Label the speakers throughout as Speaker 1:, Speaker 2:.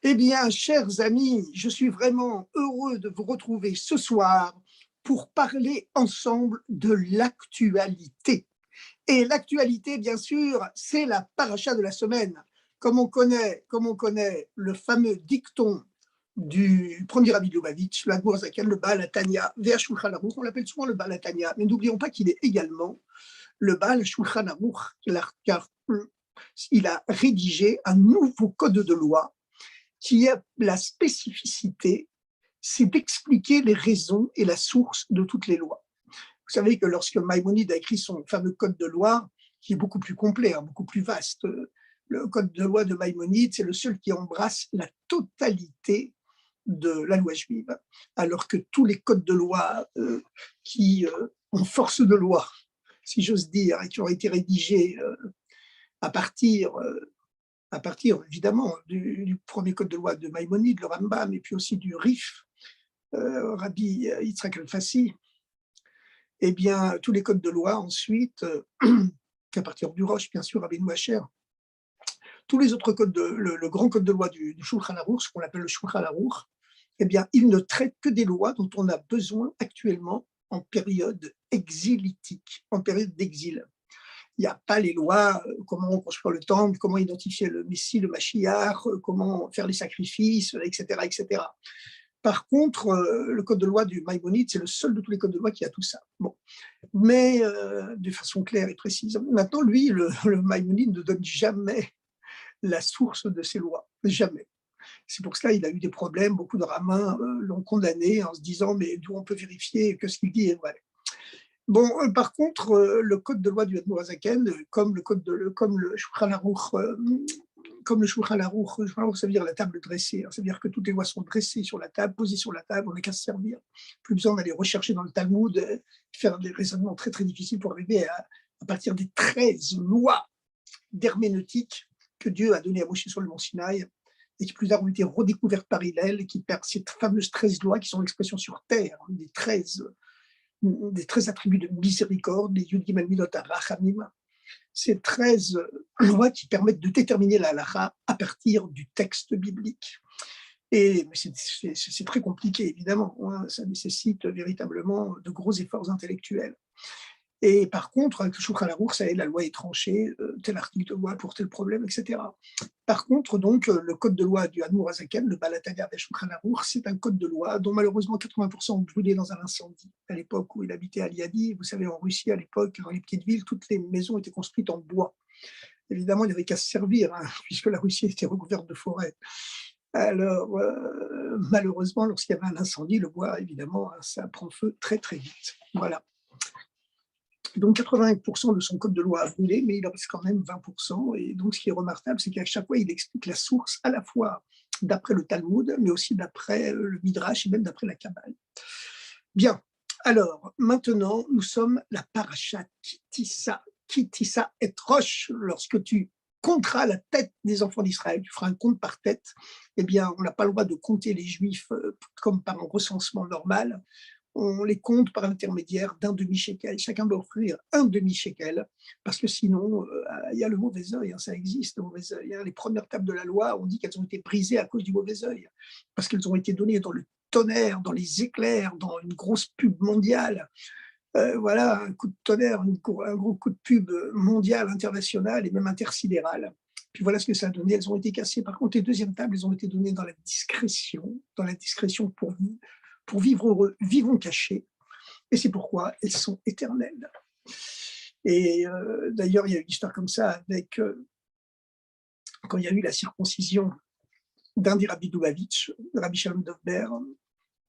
Speaker 1: Eh bien, chers amis, je suis vraiment heureux de vous retrouver ce soir pour parler ensemble de l'actualité. Et l'actualité, bien sûr, c'est la paracha de la semaine. Comme on connaît le fameux dicton du premier rabbi de Lubavitch, l'Admour Zaken, le Baal HaTanya, Ve'ha Shulchan Aruch, on l'appelle souvent le Baal HaTanya, mais n'oublions pas qu'il est également le Baal Shulchan Aruch, car il a rédigé un nouveau code de loi qui a la spécificité, c'est d'expliquer les raisons et la source de toutes les lois. Vous savez que lorsque Maïmonide a écrit son fameux code de loi, qui est beaucoup plus complet, beaucoup plus vaste, le code de loi de Maïmonide, c'est le seul qui embrasse la totalité de la loi juive, alors que tous les codes de loi qui ont force de loi, si j'ose dire, et qui ont été rédigés à partir à partir évidemment du premier code de loi de Maïmonide, le Rambam, et puis aussi du Rif, Rabbi Yitzhak el-Fassi, eh bien, tous les codes de loi ensuite, à partir du Roche, bien sûr, Rabbi Nouacher, tous les autres codes, le grand code de loi du Shulchan Aruch, ce qu'on appelle le Shulchan Aruch, eh bien, il ne traite que des lois dont on a besoin actuellement en période exilitique, en période d'exil. Il n'y a pas les lois, comment construire le temple, comment identifier le Messie, le Mashiach, comment faire les sacrifices, etc., etc. Par contre, le code de loi du Maïmonide, c'est le seul de tous les codes de loi qui a tout ça. Bon, mais de façon claire et précise. Maintenant, lui, le Maïmonide ne donne jamais la source de ces lois, jamais. C'est pour cela qu'il a eu des problèmes. Beaucoup de rabbins l'ont condamné en se disant mais d'où on peut vérifier que ce qu'il dit est vrai. Bon, par contre, le code de loi du Admour HaZaken, comme le Shulchan Aruch, comme le Shulchan Aruch, ça veut dire la table dressée, hein, ça veut dire que toutes les lois sont dressées sur la table, posées sur la table, on n'a qu'à se servir. Plus besoin d'aller rechercher dans le Talmud, faire des raisonnements très très difficiles pour arriver à partir des 13 lois d'herméneutique que Dieu a données à Moshe sur le mont Sinaï, et qui plus tard ont été redécouvertes par Hillel, qui perd ces fameuses 13 lois qui sont l'expression sur terre, hein, des 13 attributs de miséricorde, les Yud Gimel Midot HaRachamim, ces 13 lois qui permettent de déterminer la halakha à partir du texte biblique. Et c'est très compliqué, évidemment, hein, ça nécessite véritablement de gros efforts intellectuels. Et par contre, avec le Shulchan Aruch, ça y est, la loi est tranchée, tel article de loi pour tel problème, etc. Par contre, donc, le code de loi du Admour HaZaken, le Baal HaTanya des Shulchan Aruch, c'est un code de loi dont malheureusement 80% ont brûlé dans un incendie. À l'époque où il habitait à Liadi, vous savez, en Russie, à l'époque, dans les petites villes, toutes les maisons étaient construites en bois. Évidemment, il n'y avait qu'à se servir, hein, puisque la Russie était recouverte de forêts. Alors, malheureusement, lorsqu'il y avait un incendie, le bois, évidemment, ça prend feu très, très vite. Voilà. Donc 80% de son code de loi a brûlé, mais il en reste quand même 20%. Et donc ce qui est remarquable, c'est qu'à chaque fois, il explique la source à la fois d'après le Talmud, mais aussi d'après le Midrash et même d'après la Kabbale. Bien, alors maintenant, nous sommes la paracha Kitissa. Kitissa et Roche, lorsque tu compteras la tête des enfants d'Israël, tu feras un compte par tête, eh bien, on n'a pas le droit de compter les Juifs comme par un recensement normal. On les compte par l'intermédiaire d'un demi-shekel. Chacun doit offrir un demi-shekel, parce que sinon, il y a le mauvais œil, hein, ça existe, le mauvais œil. Hein. Les premières tables de la loi, on dit qu'elles ont été brisées à cause du mauvais œil, parce qu'elles ont été données dans le tonnerre, dans les éclairs, dans une grosse pub mondiale. Voilà, un coup de tonnerre, un gros coup de pub mondial, international et même intersidéral. Puis voilà ce que ça a donné. Elles ont été cassées. Par contre, les deuxièmes tables, elles ont été données dans la discrétion pour vivre heureux, vivons cachés. Et c'est pourquoi elles sont éternelles. Et d'ailleurs, il y a une histoire comme ça avec quand il y a eu la circoncision d'un des rabbis Lubavitch, Rabbi Shalom Dovber,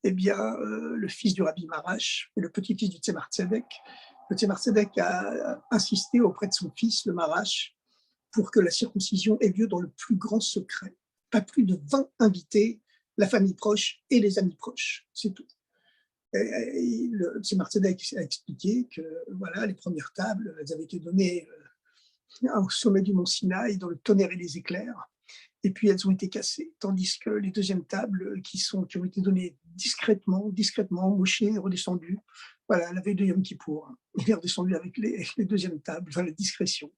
Speaker 1: eh bien, le fils du Rabbi Marash et le petit-fils du Tzemar Tzedek. Le Tzemar Tzedek a insisté auprès de son fils, le Marash, pour que la circoncision ait lieu dans le plus grand secret. Pas plus de 20 invités, la famille proche et les amis proches, c'est tout. Et le Tzemar Tzedek a expliqué que voilà, les premières tables, elles avaient été données au sommet du mont Sinaï, dans le tonnerre et les éclairs, et puis elles ont été cassées, tandis que les deuxièmes tables qui ont été données discrètement, Moshe est redescendu, voilà, la veille de Yom Kippour, il est redescendu avec les deuxièmes tables, dans la discrétion.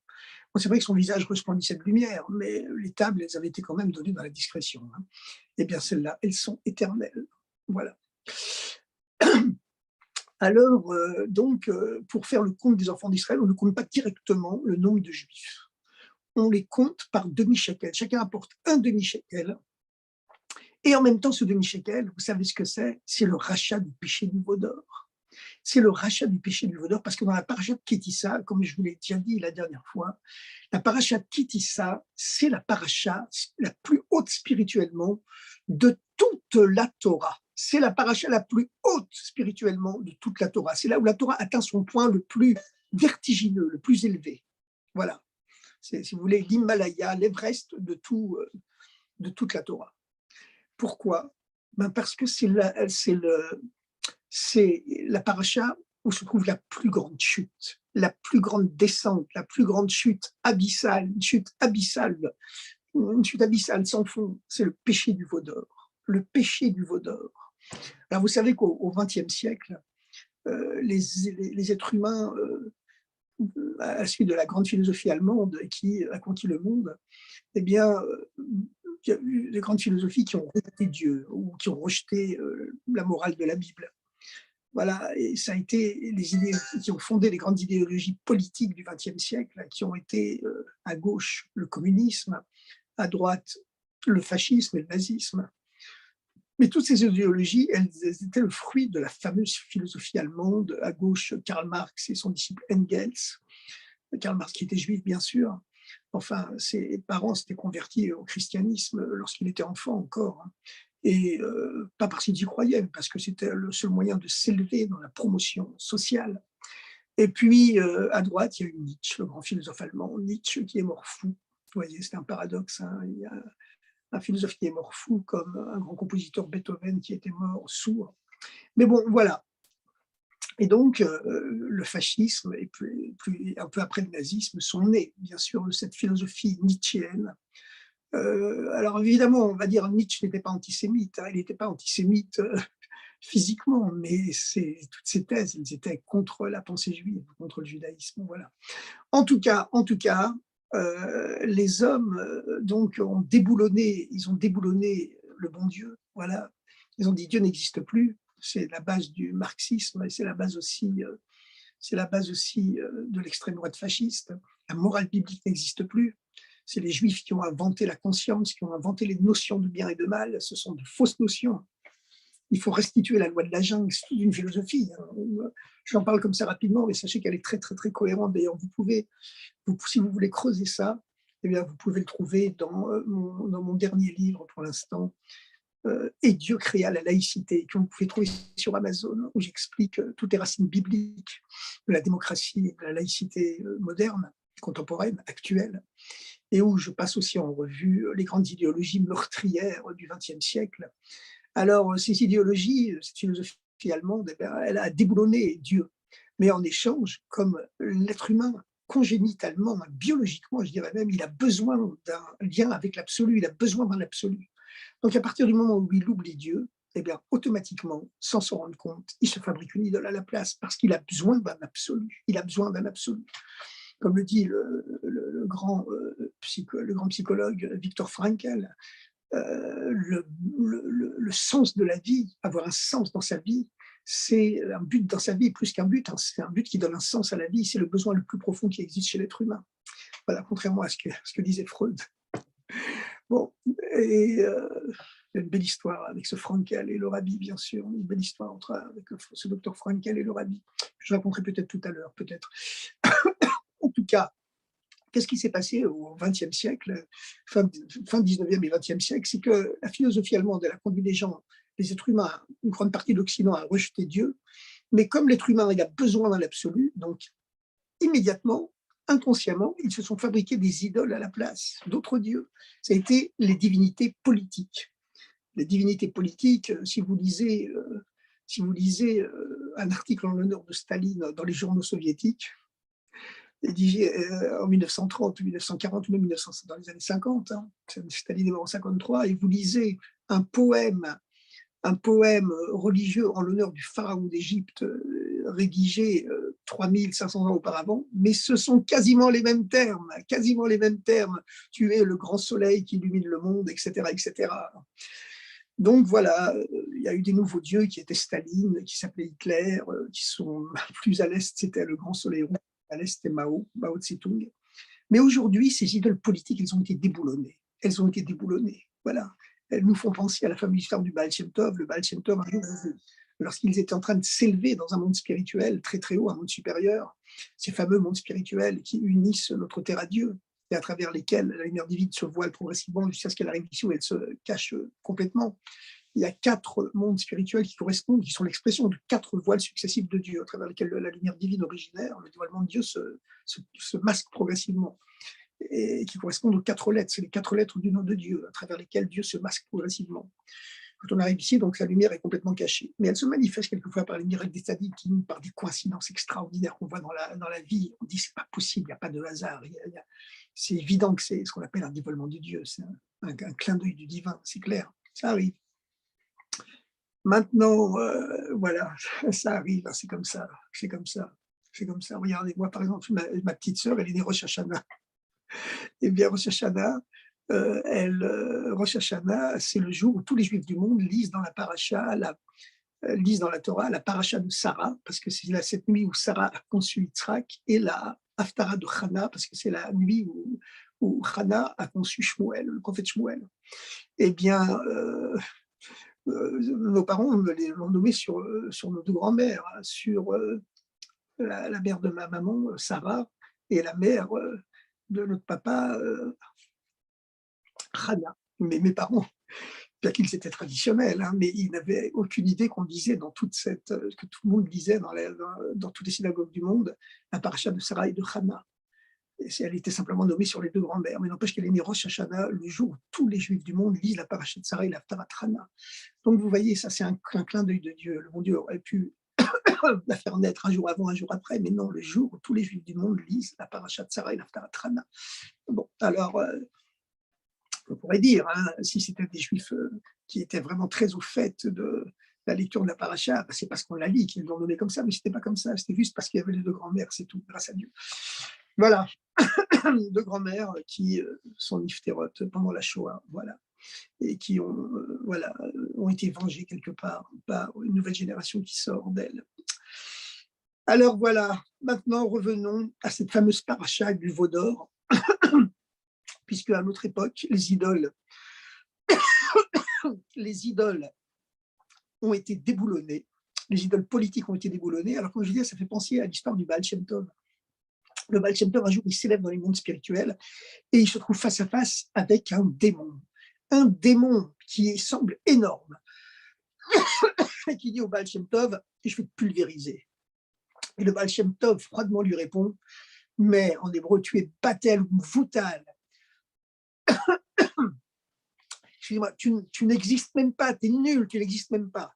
Speaker 1: Bon, c'est vrai que son visage resplendissait de lumière, mais les tables, elles avaient été quand même données dans la discrétion, hein. Eh bien, celles-là, elles sont éternelles. Voilà. Alors, pour faire le compte des enfants d'Israël, on ne compte pas directement le nombre de juifs. On les compte par demi-shekel. Chacun apporte un demi-shekel. Et en même temps, ce demi-shekel, vous savez ce que c'est? C'est le rachat du péché du veau d'or. C'est le rachat du péché du veau d'or, parce que dans la paracha de Kétissa, comme je vous l'ai déjà dit la dernière fois, la paracha de Kétissa, c'est la paracha la plus haute spirituellement de toute la Torah. C'est la paracha la plus haute spirituellement de toute la Torah. C'est là où la Torah atteint son point le plus vertigineux, le plus élevé. Voilà. C'est, si vous voulez, l'Himalaya, l'Everest de toute la Torah. Pourquoi? Ben parce que c'est la paracha où se trouve la plus grande chute, la plus grande descente, la plus grande chute abyssale, une chute abyssale sans fond. C'est le péché du veau d'or. Le péché du veau d'or. Alors vous savez qu'au XXe siècle, les êtres humains, à la suite de la grande philosophie allemande qui a conquis le monde, eh bien, il y a eu des grandes philosophies qui ont rejeté Dieu ou qui ont rejeté la morale de la Bible. Voilà, et ça a été les idées qui ont fondé les grandes idéologies politiques du XXe siècle, qui ont été à gauche le communisme, à droite le fascisme et le nazisme. Mais toutes ces idéologies, elles étaient le fruit de la fameuse philosophie allemande, à gauche Karl Marx et son disciple Engels. Karl Marx qui était juif, bien sûr. Enfin, ses parents s'étaient convertis au christianisme lorsqu'il était enfant encore. Et pas parce qu'ils y croyaient, mais parce que c'était le seul moyen de s'élever dans la promotion sociale. Et puis, à droite, il y a eu Nietzsche, le grand philosophe allemand, Nietzsche qui est mort fou. Vous voyez, c'est un paradoxe, hein. Il y a un philosophe qui est mort fou, comme un grand compositeur Beethoven qui était mort sourd. Mais bon, voilà. Et donc, le fascisme et un peu après le nazisme sont nés, bien sûr, de cette philosophie nietzschéenne. Alors évidemment, on va dire Nietzsche n'était pas antisémite, hein, il n'était pas antisémite physiquement, mais toutes ces thèses, elles étaient contre la pensée juive, contre le judaïsme. Voilà. En tout cas, les hommes donc ils ont déboulonné le bon Dieu. Voilà, ils ont dit Dieu n'existe plus. C'est la base du marxisme et c'est la base aussi, de l'extrême droite fasciste. La morale biblique n'existe plus. C'est les Juifs qui ont inventé la conscience, qui ont inventé les notions de bien et de mal. Ce sont de fausses notions. Il faut restituer la loi de la jungle, c'est toute une philosophie. J'en parle comme ça rapidement, mais sachez qu'elle est très, très, très cohérente. D'ailleurs, si vous voulez creuser ça, eh bien, vous pouvez le trouver dans mon dernier livre pour l'instant, Et Dieu créa la laïcité, que vous pouvez trouver sur Amazon, où j'explique toutes les racines bibliques de la démocratie et de la laïcité moderne, contemporaine, actuelle, et où je passe aussi en revue les grandes idéologies meurtrières du XXe siècle. Alors, ces idéologies, cette philosophie allemande, eh bien, elle a déboulonné Dieu. Mais en échange, comme l'être humain, congénitalement, biologiquement, je dirais même, il a besoin d'un lien avec l'absolu, il a besoin d'un absolu. Donc, à partir du moment où il oublie Dieu, eh bien, automatiquement, sans s'en rendre compte, il se fabrique une idole à la place parce qu'il a besoin d'un absolu. Il a besoin d'un absolu. Comme le dit le grand psychologue Viktor Frankl, le sens de la vie, avoir un sens dans sa vie, c'est un but dans sa vie, plus qu'un but, hein, c'est un but qui donne un sens à la vie, c'est le besoin le plus profond qui existe chez l'être humain. Voilà, contrairement à ce que disait Freud. Bon, et il y a une belle histoire avec ce Frankl et le rabbi, bien sûr, une belle histoire avec ce docteur Frankl et le rabbi. Je raconterai peut-être tout à l'heure, peut-être. En tout cas, qu'est-ce qui s'est passé au XXe siècle, fin 19e et XXe siècle? C'est que la philosophie allemande, elle a conduit les êtres humains, une grande partie de l'Occident, à rejeter Dieu. Mais comme l'être humain, il a besoin d'un absolu, donc immédiatement, inconsciemment, ils se sont fabriqués des idoles à la place, d'autres dieux. Ça a été les divinités politiques. Les divinités politiques, si vous lisez un article en l'honneur de Staline dans les journaux soviétiques, en 1930, 1940 ou même dans les années 50, hein, Staline est mort en 53, et vous lisez un poème religieux en l'honneur du pharaon d'Égypte, rédigé 3500 ans auparavant, mais ce sont quasiment les mêmes termes, quasiment les mêmes termes. Tu es le grand soleil qui illumine le monde, etc., etc. Donc voilà, il y a eu des nouveaux dieux qui étaient Staline, qui s'appelaient Hitler, qui sont plus à l'est, c'était le grand soleil rouge, à l'est c'était Mao Tse-tung. Mais aujourd'hui, ces idoles politiques, elles ont été déboulonnées. Elles ont été déboulonnées, voilà. Elles nous font penser à la fameuse histoire du Baal Shem Tov. Le Baal Shem Tov, lorsqu'ils étaient en train de s'élever dans un monde spirituel très très haut, un monde supérieur, ces fameux mondes spirituels qui unissent notre terre à Dieu, et à travers lesquels la lumière divine se voile progressivement jusqu'à ce qu'elle arrive ici où elle se cache complètement. Il y a 4 mondes spirituels qui correspondent, qui sont l'expression de 4 voiles successives de Dieu, à travers lesquels la lumière divine originaire, le dévoilement de Dieu se masque progressivement, et qui correspondent aux 4 lettres. C'est les 4 lettres du nom de Dieu, à travers lesquelles Dieu se masque progressivement. Quand on arrive ici, donc la lumière est complètement cachée. Mais elle se manifeste quelquefois par les miracles des tzadikim, par des coïncidences extraordinaires qu'on voit dans la vie. On dit c'est pas possible, il n'y a pas de hasard. C'est évident que c'est ce qu'on appelle un dévoilement de Dieu, c'est un clin d'œil du divin, c'est clair, ça arrive. Maintenant, voilà, ça arrive, c'est comme ça, c'est comme ça, c'est comme ça. Regardez, moi par exemple, ma petite sœur, elle est née Rosh Hashanah. Eh bien, Rosh Hashanah, Rosh Hashanah, c'est le jour où tous les Juifs du monde lisent dans la paracha, lisent dans la Torah, la paracha de Sarah, parce que c'est cette nuit où Sarah a conçu Yitzhak, et la Haftara de Chana, parce que c'est la nuit où Chana a conçu Shmuel, le prophète Shmuel. Eh bien, nos parents l'ont nommé sur nos 2 grands-mères, hein, sur la mère de ma maman, Sarah, et la mère de notre papa, Hana. Mais mes parents, bien qu'ils étaient traditionnels, hein, mais ils n'avaient aucune idée qu'on lisait dans toute cette, que tout le monde lisait dans toutes les synagogues du monde, la paracha de Sarah et de Hana. Elle était simplement nommée sur les 2 grands-mères, mais n'empêche qu'elle est née Rosh Hashanah, le jour où tous les Juifs du monde lisent la paracha de Sarah et la Haftarah Hana. Donc vous voyez, ça c'est un clin d'œil de Dieu. Le bon Dieu aurait pu la faire naître un jour avant, un jour après, mais non, le jour où tous les Juifs du monde lisent la paracha de Sarah et la Haftarah Hana. Bon, alors, on pourrait dire, hein, si c'était des Juifs qui étaient vraiment très au fait de la lecture de la paracha, c'est parce qu'on la lit qu'ils l'ont nommé comme ça, mais c'était pas comme ça, c'était juste parce qu'il y avait les 2 grands-mères, c'est tout, grâce à Dieu. Voilà, 2 grands-mères qui sont niftérotes pendant la Shoah, voilà, et qui ont été vengées quelque part par une nouvelle génération qui sort d'elles. Alors voilà, maintenant revenons à cette fameuse paracha du veau d'or, puisque à notre époque, les idoles ont été déboulonnées, les idoles politiques ont été déboulonnées. Alors, comme je disais, ça fait penser à l'histoire du Baal Shem Tov. Le Baal Shem Tov, un jour, il s'élève dans les mondes spirituels et il se trouve face à face avec un démon qui semble énorme et qui dit au Baal Shem Tov, je vais te pulvériser. Et le Baal Shem Tov froidement lui répond, mais en hébreu, tu es batel ou voutal. Excusez-moi, tu n'existes même pas, tu es nul, tu n'existes même pas.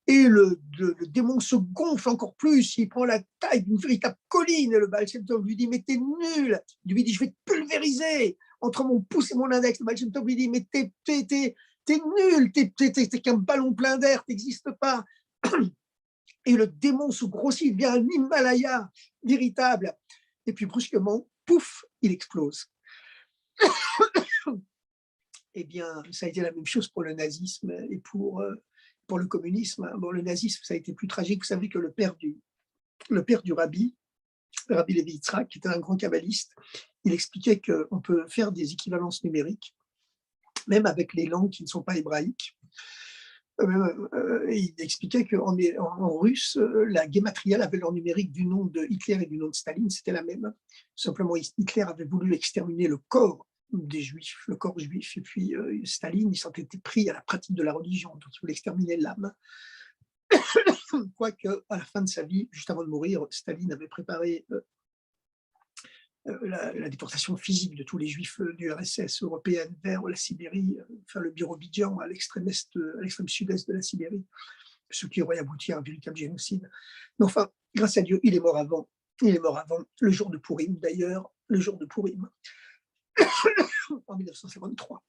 Speaker 1: Et le démon se gonfle encore plus, il prend la taille d'une véritable colline, et le Baal Shem Tov lui dit, mais t'es nul. Il lui dit, je vais te pulvériser entre mon pouce et mon index. Le Baal Shem Tov lui dit, mais t'es nul, t'es qu'un ballon plein d'air, t'existes pas. Et le démon se grossit, il devient un Himalaya véritable. Et puis brusquement, pouf, il explose. Eh bien, ça a été la même chose pour le nazisme et pour le communisme. Bon, le nazisme, ça a été plus tragique. Vous savez que le père du rabbi, le rabbi Levi Yitzhak, qui était un grand kabbaliste, il expliquait qu'on peut faire des équivalences numériques, même avec les langues qui ne sont pas hébraïques. Il expliquait qu'en russe, la gematria, la valeur numérique du nom de Hitler et du nom de Staline, c'était la même. Simplement, Hitler avait voulu exterminer le corps des Juifs, le corps juif, et puis Staline, il s'en était pris à la pratique de la religion, donc il voulait exterminer l'âme. Quoique, à la fin de sa vie, juste avant de mourir, Staline avait préparé la déportation physique de tous les Juifs du RSS européenne vers la Sibérie, enfin le Birobidjan à l'extrême sud-est de la Sibérie, ce qui aurait abouti à un véritable génocide. Mais enfin, grâce à Dieu, il est mort avant. Il est mort avant, le jour de Pourim d'ailleurs, le jour de Pourim, en 1953.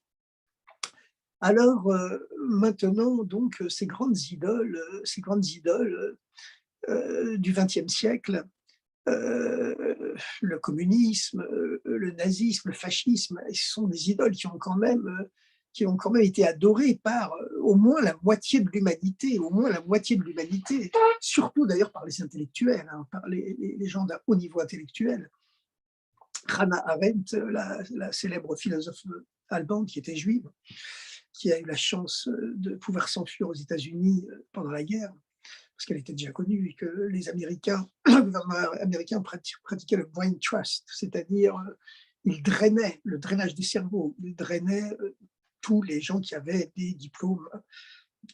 Speaker 1: Alors maintenant, donc, ces grandes idoles du XXe siècle, le communisme, le nazisme, le fascisme, ce sont des idoles qui ont quand même été adorées par au moins la moitié de l'humanité, au moins la moitié de l'humanité, surtout d'ailleurs par les intellectuels, hein, par les gens d'un haut niveau intellectuel. Hannah Arendt, la célèbre philosophe allemande qui était juive, qui a eu la chance de pouvoir s'enfuir aux États-Unis pendant la guerre, parce qu'elle était déjà connue et que les Américains, le gouvernement américain pratiquait le brain trust, c'est-à-dire il drainait le drainage des cerveaux, il drainait tous les gens qui avaient des diplômes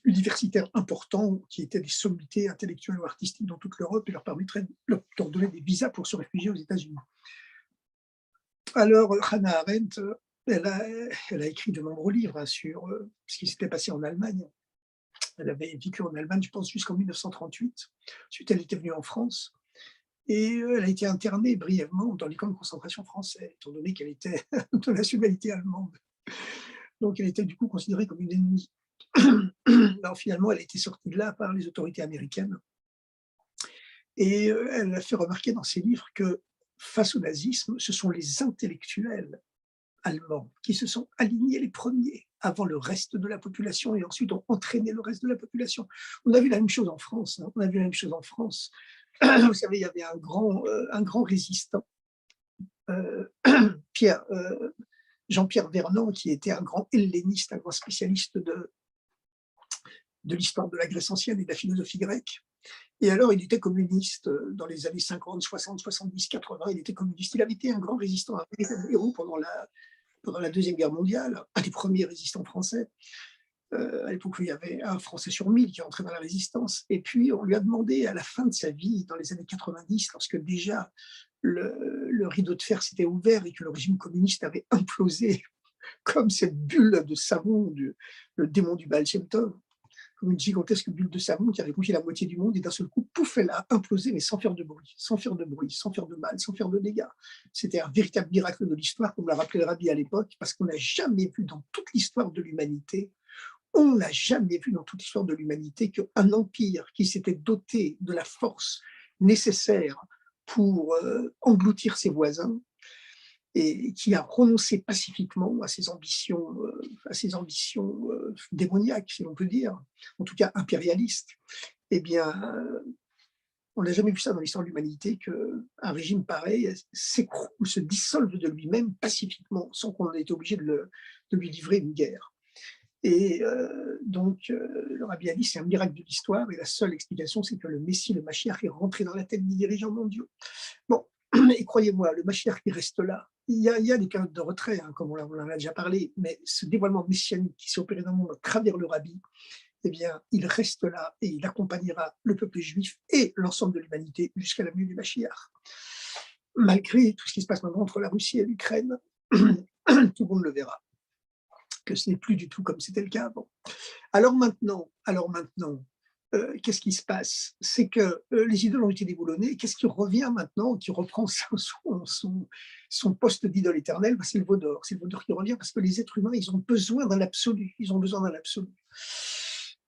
Speaker 1: universitaires importants, qui étaient des sommités intellectuelles ou artistiques dans toute l'Europe et leur permettrait leur donner des visas pour se réfugier aux États-Unis. Alors, Hannah Arendt, elle a écrit de nombreux livres hein, sur ce qui s'était passé en Allemagne. Elle avait vécu en Allemagne, je pense, jusqu'en 1938. Ensuite, elle était venue en France et elle a été internée brièvement dans les camps de concentration français, étant donné qu'elle était de nationalité allemande. Donc, elle était du coup considérée comme une ennemie. Alors, finalement, elle a été sortie de là par les autorités américaines. Et elle a fait remarquer dans ses livres que face au nazisme, ce sont les intellectuels allemands qui se sont alignés les premiers avant le reste de la population et ensuite ont entraîné le reste de la population. On a vu la même chose en France. Hein, on a vu la même chose en France. Vous savez, il y avait un grand résistant, euh, Jean-Pierre Vernant, qui était un grand helléniste, un grand spécialiste de l'histoire de la Grèce ancienne et de la philosophie grecque. Et alors, il était communiste dans les années 50, 60, 70, 80. Il était communiste. Il avait été un grand résistant, un véritable héros pendant la Deuxième Guerre mondiale, un des premiers résistants français. À l'époque où il y avait un Français sur 1000 qui entrait dans la résistance. Et puis, on lui a demandé à la fin de sa vie, dans les années 90, lorsque déjà le rideau de fer s'était ouvert et que le régime communiste avait implosé comme cette bulle de savon, le démon du Baal Shem Tov, comme une gigantesque bulle de savon qui avait couché la moitié du monde et d'un seul coup, pouf, elle a implosé, mais sans faire de bruit, sans faire de bruit, sans faire de mal, sans faire de dégâts. C'était un véritable miracle de l'histoire, comme l'a rappelé le Rabbi à l'époque, parce qu'on n'a jamais vu dans toute l'histoire de l'humanité, on n'a jamais vu dans toute l'histoire de l'humanité qu'un empire qui s'était doté de la force nécessaire pour engloutir ses voisins et qui a renoncé pacifiquement à ses ambitions, démoniaques, si l'on peut dire, en tout cas impérialistes, eh bien, on n'a jamais vu ça dans l'histoire de l'humanité, qu'un régime pareil s'écroule, se dissolve de lui-même pacifiquement, sans qu'on ait été obligé de lui livrer une guerre. Et donc, le Rabbi a dit, c'est un miracle de l'histoire, et la seule explication, c'est que le Messie, le Mashiach, est rentré dans la tête des dirigeants mondiaux. Bon, et croyez-moi, le Mashiach qui reste là, il y a des périodes de retrait, hein, comme on en a déjà parlé, mais ce dévoilement messianique qui s'est opéré dans le monde à travers le Rabbi, eh bien, il reste là et il accompagnera le peuple juif et l'ensemble de l'humanité jusqu'à la venue du Mashiach. Malgré tout ce qui se passe maintenant entre la Russie et l'Ukraine, tout le monde le verra, que ce n'est plus du tout comme c'était le cas avant. Alors maintenant, qu'est-ce qui se passe? C'est que les idoles ont été déboulonnées. Qu'est-ce qui revient maintenant, qui reprend son poste d'idole éternelle? C'est le veau d'or. C'est le veau d'or qui revient parce que les êtres humains, ils ont besoin d'un absolu. Ils ont besoin d'un absolu.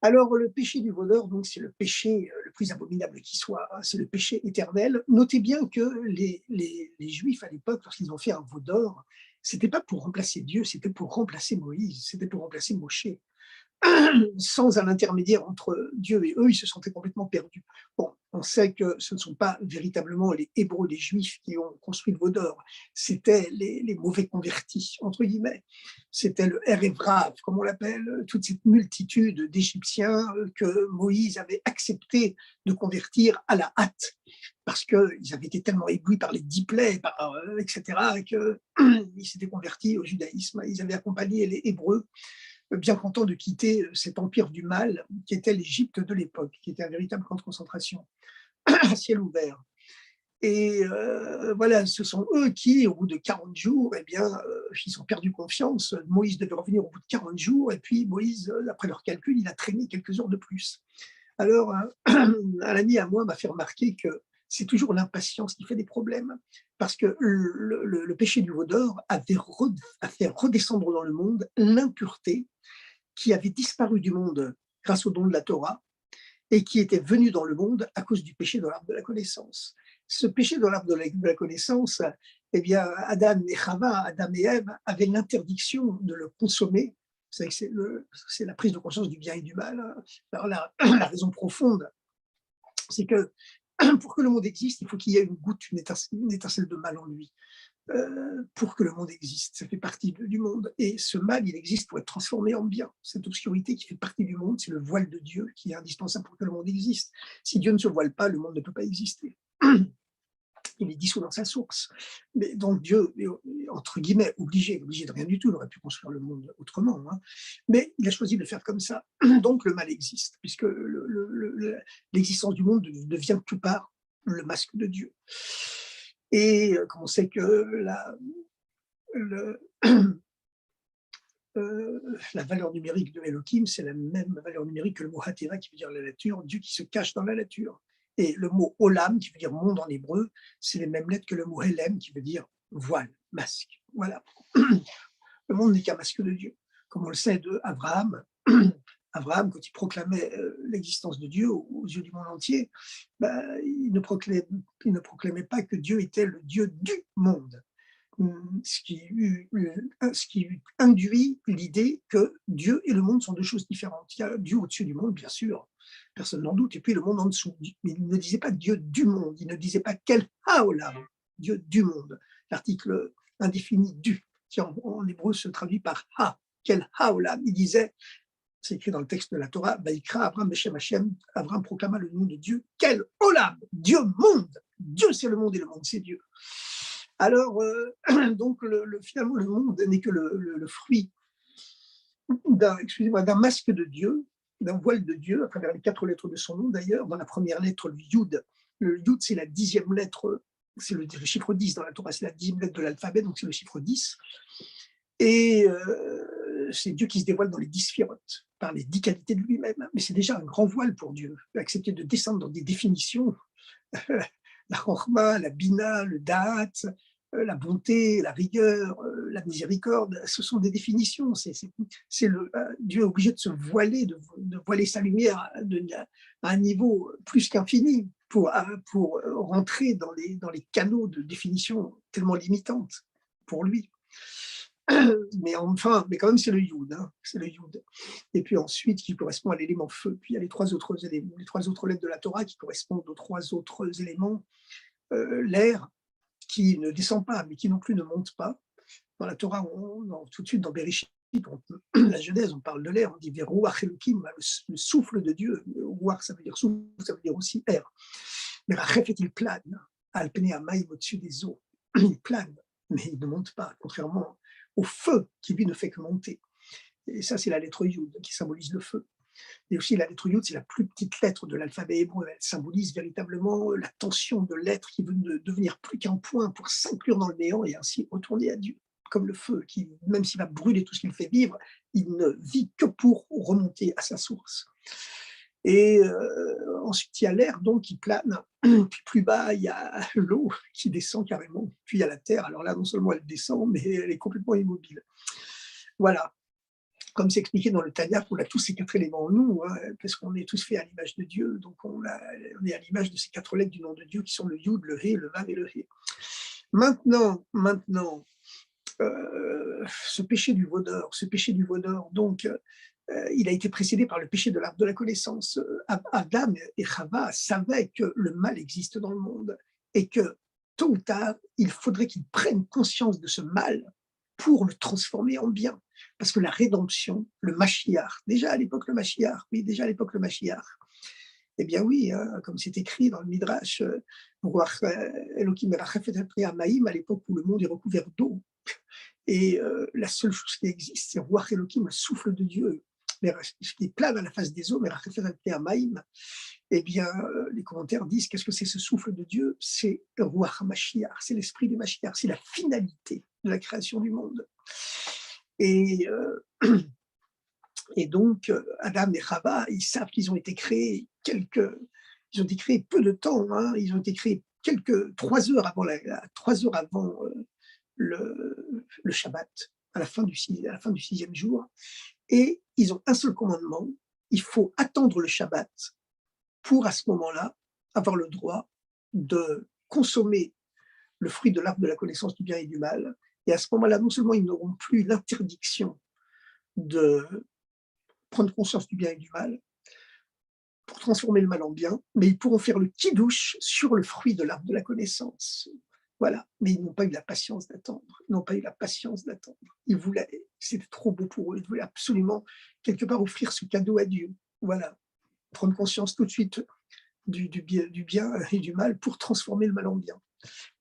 Speaker 1: Alors, le péché du veau d'or, donc, c'est le péché le plus abominable qui soit. Hein, c'est le péché éternel. Notez bien que les Juifs, à l'époque, lorsqu'ils ont fait un veau d'or, c'était pas pour remplacer Dieu, c'était pour remplacer Moïse, c'était pour remplacer Moshe. Sans un intermédiaire entre Dieu et eux, ils se sentaient complètement perdus. Bon, on sait que ce ne sont pas véritablement les Hébreux, les Juifs qui ont construit le veau d'or, c'était les mauvais convertis, entre guillemets. C'était le Erev-Rav, comme on l'appelle, toute cette multitude d'Égyptiens que Moïse avait accepté de convertir à la hâte, parce qu'ils avaient été tellement éblouis par les 10 plaies, etc., qu'ils s'étaient convertis au judaïsme. Ils avaient accompagné les Hébreux bien content de quitter cet empire du mal qui était l'Égypte de l'époque, qui était un véritable camp de concentration à ciel ouvert. Et voilà, ce sont eux qui, au bout de 40 jours, eh bien, ils ont perdu confiance. Moïse devait revenir au bout de 40 jours, et puis Moïse, d'après leur calcul, il a traîné quelques heures de plus. Alors, un ami à moi m'a fait remarquer que c'est toujours l'impatience qui fait des problèmes, parce que le péché du veau d'or a fait redescendre dans le monde l'impureté qui avait disparu du monde grâce au don de la Torah et qui était venu dans le monde à cause du péché de l'arbre de la connaissance. ce péché dans l'arbre de la connaissance, eh bien, Adam et Chava, Adam et Ève, avaient l'interdiction de le consommer. C'est que c'est la prise de conscience du bien et du mal. Alors, la raison profonde, c'est que pour que le monde existe, il faut qu'il y ait une goutte, une étincelle de mal en lui. Pour que le monde existe, ça fait partie du monde. Et ce mal, il existe pour être transformé en bien. Cette obscurité qui fait partie du monde, c'est le voile de Dieu qui est indispensable pour que le monde existe. Si Dieu ne se voile pas, le monde ne peut pas exister. Il est dissous dans sa source. Mais donc Dieu est, entre guillemets, obligé de rien du tout, il aurait pu construire le monde autrement, hein. Mais il a choisi de le faire comme ça. Donc le mal existe, puisque l'existence du monde devient tout part le masque de Dieu. Et comme on sait que le, la valeur numérique de Elohim, c'est la même valeur numérique que le mot Hateva, qui veut dire la nature, Dieu qui se cache dans la nature. Et le mot Olam, qui veut dire monde en hébreu, c'est les mêmes lettres que le mot Helem, qui veut dire voile, masque. Voilà. Le monde n'est qu'un masque de Dieu. Comme on le sait de Abraham, Abraham, quand il proclamait l'existence de Dieu aux yeux du monde entier, il ne proclamait pas que Dieu était le Dieu du monde. Ce qui induit l'idée que Dieu et le monde sont deux choses différentes. Il y a Dieu au-dessus du monde, bien sûr, personne n'en doute, et puis le monde en dessous. Mais il ne disait pas Dieu du monde, il ne disait pas quel haolam, Dieu du monde. L'article indéfini du, qui en hébreu se traduit par ha, quel haolam. Il disait, c'est écrit dans le texte de la Torah, Baïkra, Abraham, Beshem Hashem, Abraham proclama le nom de Dieu, quel olam, Dieu monde. Dieu c'est le monde et le monde c'est Dieu. Alors, donc, finalement, le monde n'est que le fruit d'un masque de Dieu, d'un voile de Dieu, à travers les 4 lettres de son nom d'ailleurs. Dans la première lettre, le Yud. Le Yud, c'est la 10e lettre, c'est le chiffre 10 dans la Torah, c'est la 10e lettre de l'alphabet, donc c'est le chiffre 10. Et c'est Dieu qui se dévoile dans les 10 sphirotes, par les 10 qualités de lui-même. Mais c'est déjà un grand voile pour Dieu, accepter de descendre dans des définitions, la Chokhma, la Bina, le Da'at, la bonté, la rigueur, la miséricorde, ce sont des définitions. Dieu est obligé de se voiler, de voiler sa lumière à un niveau plus qu'infini pour rentrer dans les canaux de définition tellement limitantes pour lui. Mais quand même, c'est le Yud, hein, c'est le Yud. Et puis ensuite, qui correspond à l'élément feu. Puis il y a les 3 autres éléments, les 3 autres lettres de la Torah qui correspondent aux 3 autres éléments. L'air, qui ne descend pas, mais qui non plus ne monte pas. Dans la Torah, tout de suite, dans Bereshit, la Genèse, on parle de l'air, on dit Veruach Elokim, le souffle de Dieu. Ruach, ça veut dire souffle, ça veut dire aussi air. Mais Rachefet, il plane, Alpene Amaïm, au-dessus des eaux. Il plane, mais il ne monte pas, contrairement au feu qui, lui, ne fait que monter. Et ça, c'est la lettre Yud qui symbolise le feu. Et aussi, la lettre Yud, c'est la plus petite lettre de l'alphabet hébreu. Elle symbolise véritablement la tension de l'être qui veut ne devenir plus qu'un point pour s'inclure dans le néant et ainsi retourner à Dieu. Comme le feu, qui, même s'il va brûler tout ce qu'il fait vivre, il ne vit que pour remonter à sa source. Et ensuite, il y a l'air donc qui plane, puis plus bas, il y a l'eau qui descend carrément, puis il y a la terre. Alors là, non seulement elle descend, mais elle est complètement immobile. Voilà. Comme c'est expliqué dans le Tanya, on a tous ces 4 éléments en nous, hein, parce qu'on est tous faits à l'image de Dieu, donc on est à l'image de ces 4 lettres du nom de Dieu qui sont le Yud, le He, le Vav et le He. Maintenant, ce péché du vaudor, donc, il a été précédé par le péché de l'arbre de la connaissance. Adam et Chava savaient que le mal existe dans le monde et que tôt ou tard, il faudrait qu'ils prennent conscience de ce mal pour le transformer en bien. Parce que la rédemption, le Mashiach, déjà à l'époque le Mashiach, eh bien oui, hein, comme c'est écrit dans le Midrash, Elohim merachefet al pnei hamayim, à l'époque où le monde est recouvert d'eau. Et la seule chose qui existe, c'est Ruach Elohim, le souffle de Dieu, ce qui est plane à la face des eaux, merachefet al pnei hamayim. Eh bien, les commentaires disent, qu'est-ce que c'est ce souffle de Dieu? C'est Ruach Mashiach, c'est l'esprit du Mashiach, c'est la finalité de la création du monde. Et donc, Adam et Chava, ils savent qu'ils ont été créés peu de temps, hein, ils ont été créés 3 heures avant, 3 heures avant le Shabbat, à la fin du 6e jour. Et ils ont un seul commandement, il faut attendre le Shabbat pour, à ce moment-là, avoir le droit de consommer le fruit de l'arbre de la connaissance du bien et du mal. Et à ce moment-là, non seulement ils n'auront plus l'interdiction de prendre conscience du bien et du mal pour transformer le mal en bien, mais ils pourront faire le kidouche sur le fruit de l'arbre de la connaissance. Voilà, mais ils n'ont pas eu la patience d'attendre. Ils n'ont pas eu la patience d'attendre. Ils voulaient, c'était trop beau pour eux. Ils voulaient absolument, quelque part, offrir ce cadeau à Dieu. Voilà, prendre conscience tout de suite du bien et du mal pour transformer le mal en bien.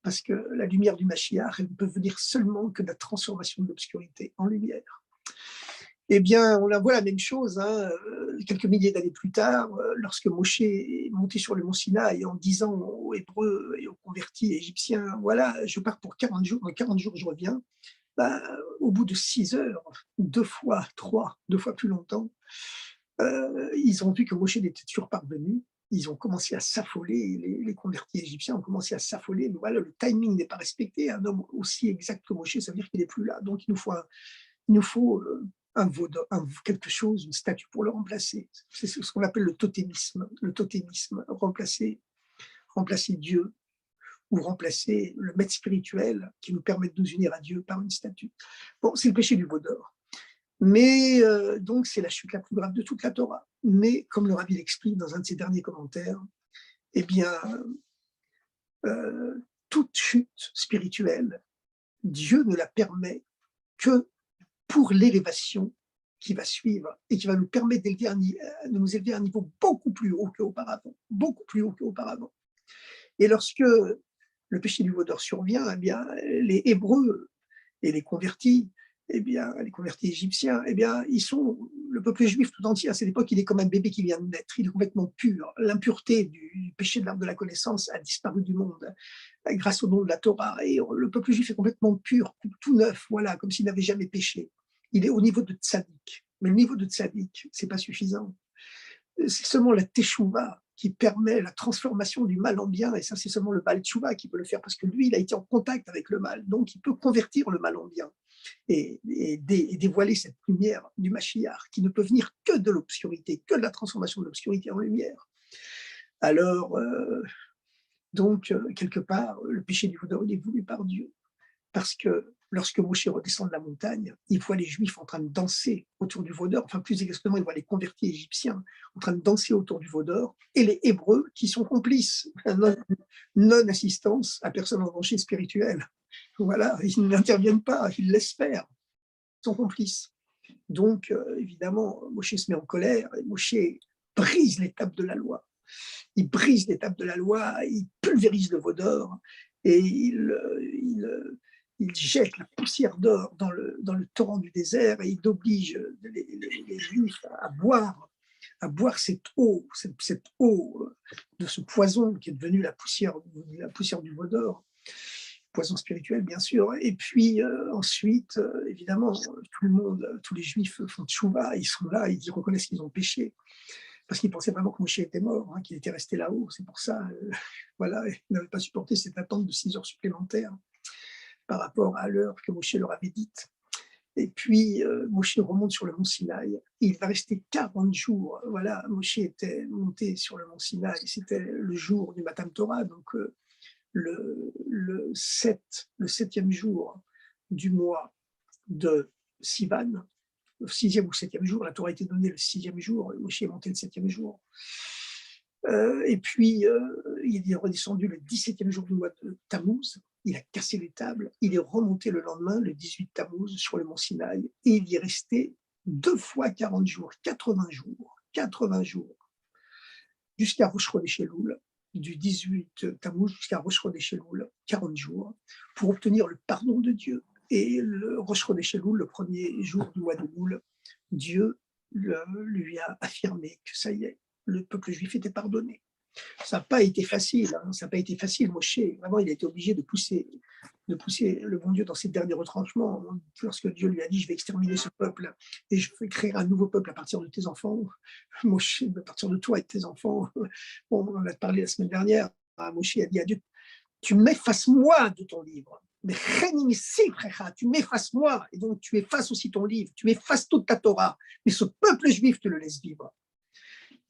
Speaker 1: Parce que la lumière du Mashiach, elle ne peut venir seulement que de la transformation de l'obscurité en lumière. Eh bien, on la voit la même chose, hein, quelques milliers d'années plus tard, lorsque Moshe est monté sur le mont Sinaï en disant aux Hébreux et aux convertis égyptiens, voilà, je pars pour 40 jours, dans 40 jours je reviens. Bah, au bout de 6 heures, 2 fois, 3, 2 fois plus longtemps, ils ont vu que Moshe n'était toujours pas revenu. Ils ont commencé à s'affoler, les convertis égyptiens ont commencé à s'affoler. Mais voilà, le timing n'est pas respecté. Un homme aussi exact que Moshe, ça veut dire qu'il n'est plus là. Donc il nous faut quelque chose, une statue pour le remplacer. C'est ce qu'on appelle le totémisme. Le totémisme, remplacer Dieu ou remplacer le maître spirituel qui nous permet de nous unir à Dieu par une statue. Bon, c'est le péché du veau d'or. Mais donc, c'est la chute la plus grave de toute la Torah. Mais, comme le Rabbi l'explique dans un de ses derniers commentaires, eh bien, toute chute spirituelle, Dieu ne la permet que pour l'élévation qui va suivre et qui va nous permettre de nous élever à un niveau beaucoup plus haut qu'auparavant. Beaucoup plus haut qu'auparavant. Et lorsque le péché du veau d'or survient, eh bien, les Hébreux et les convertis égyptiens, eh bien, le peuple juif tout entier, à cette époque, il est comme un bébé qui vient de naître, il est complètement pur. L'impureté du péché de l'arbre de la connaissance a disparu du monde grâce au nom de la Torah. Et le peuple juif est complètement pur, tout neuf, voilà, comme s'il n'avait jamais péché. Il est au niveau de tzaddik. Mais le niveau de tzaddik, c'est pas suffisant. C'est seulement la teshuva qui permet la transformation du mal en bien, et ça, c'est seulement le Baal Tshuva qui peut le faire, parce que lui, il a été en contact avec le mal, donc il peut convertir le mal en bien et dévoiler cette lumière du Mashiach, qui ne peut venir que de l'obscurité, que de la transformation de l'obscurité en lumière. Alors, quelque part, le péché du Veau est voulu par Dieu, parce que lorsque Moshe redescend de la montagne, il voit les Juifs en train de danser autour du veau d'or, enfin plus exactement, il voit les convertis égyptiens en train de danser autour du veau d'or, et les Hébreux qui sont complices, non-assistance à personne en danger spirituel. Voilà, ils n'interviennent pas, ils laissent faire, ils sont complices. Donc, évidemment, Moshe se met en colère, et Moshe brise l'étape de la loi. Il brise l'étape de la loi, il pulvérise le veau d'or, et il jette la poussière d'or dans le torrent du désert, et il oblige les Juifs à boire cette eau de ce poison qui est devenu la poussière du veau d'or, poison spirituel bien sûr. Et puis ensuite, évidemment, tous les Juifs font tchouva, ils sont là, ils reconnaissent qu'ils ont péché, parce qu'ils pensaient vraiment que Moshe était mort, qu'il était resté là-haut. C'est pour ça, voilà, ils n'avaient pas supporté cette attente de 6 heures supplémentaires par rapport à l'heure que Moshe leur avait dite. Et puis, Moshe remonte sur le mont Sinaï. Il va rester 40 jours. Voilà, Moshe était monté sur le mont Sinaï. C'était le jour du Matan Torah, donc le 7e jour du mois de Sivan, le 6e ou 7e jour. La Torah a été donnée le 6e jour. Moshe est monté le 7e jour. Et puis, il est redescendu le 17e jour du mois de Tammuz. Il a cassé les tables. Il est remonté le lendemain, le 18 Tammuz, sur le mont Sinaï. Et il y est resté 2 fois 40 jours, 80 jours, jusqu'à Rosh Chodesh Elul, du 18 Tammuz jusqu'à Rosh Chodesh Elul, 40 jours, pour obtenir le pardon de Dieu. Et le Rosh Chodesh Elul, le premier jour du mois de Elul, Dieu lui a affirmé que ça y est, le peuple juif était pardonné. Ça n'a pas été facile, ça n'a pas été facile. Moshe, vraiment, il a été obligé de pousser le bon Dieu dans ses derniers retranchements. Lorsque Dieu lui a dit, je vais exterminer ce peuple et je vais créer un nouveau peuple à partir de tes enfants, Moshe, à partir de toi et de tes enfants. Bon, on en a parlé la semaine dernière. Moshe a dit à Dieu, tu m'effaces-moi de ton livre. Mais tu m'effaces-moi, et donc tu effaces aussi ton livre, tu effaces toute ta Torah, mais ce peuple juif, tu le laisses vivre.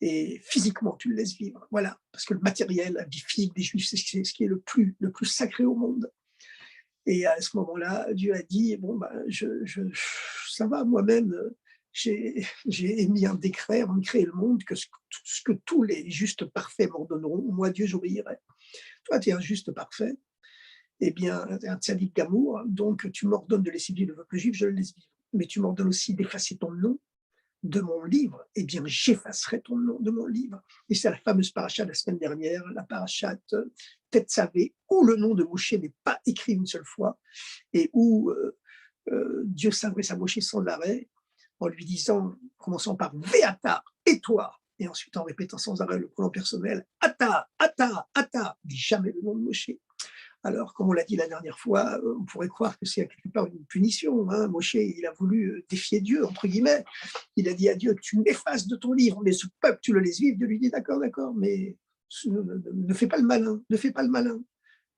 Speaker 1: et physiquement, tu le laisses vivre. Voilà, parce que le matériel, la vie physique des Juifs, c'est ce qui est le plus sacré au monde. Et à ce moment-là, Dieu a dit: «Bon, bah, ça va, moi-même, j'ai émis un décret avant de créer le monde que ce que tous les justes parfaits m'ordonneront, moi, Dieu, j'obéirai. Toi, tu es un juste parfait, eh bien, tu es un tzaddik gamour, donc tu m'ordonnes de laisser vivre le peuple juif, je le laisse vivre. Mais tu m'ordonnes aussi d'effacer ton nom de mon livre, eh bien, j'effacerai ton nom de mon livre. Et c'est la fameuse paracha de la semaine dernière, la parachat Tetzavé, où le nom de Moshe n'est pas écrit une seule fois, et où Dieu s'adresse à Moshe sans arrêt, en lui disant, commençant par Véata, et toi, et ensuite en répétant sans arrêt le pronom personnel, Ata, Ata, Ata, dit jamais le nom de Moshe. Alors, comme on l'a dit la dernière fois, on pourrait croire que c'est quelque part une punition, hein. Moshe, il a voulu défier Dieu, entre guillemets. Il a dit à Dieu: «Tu m'effaces de ton livre, mais ce peuple, tu le laisses vivre». Dieu lui dit: «D'accord, d'accord, mais ne fais pas le malin, ne fais pas le malin,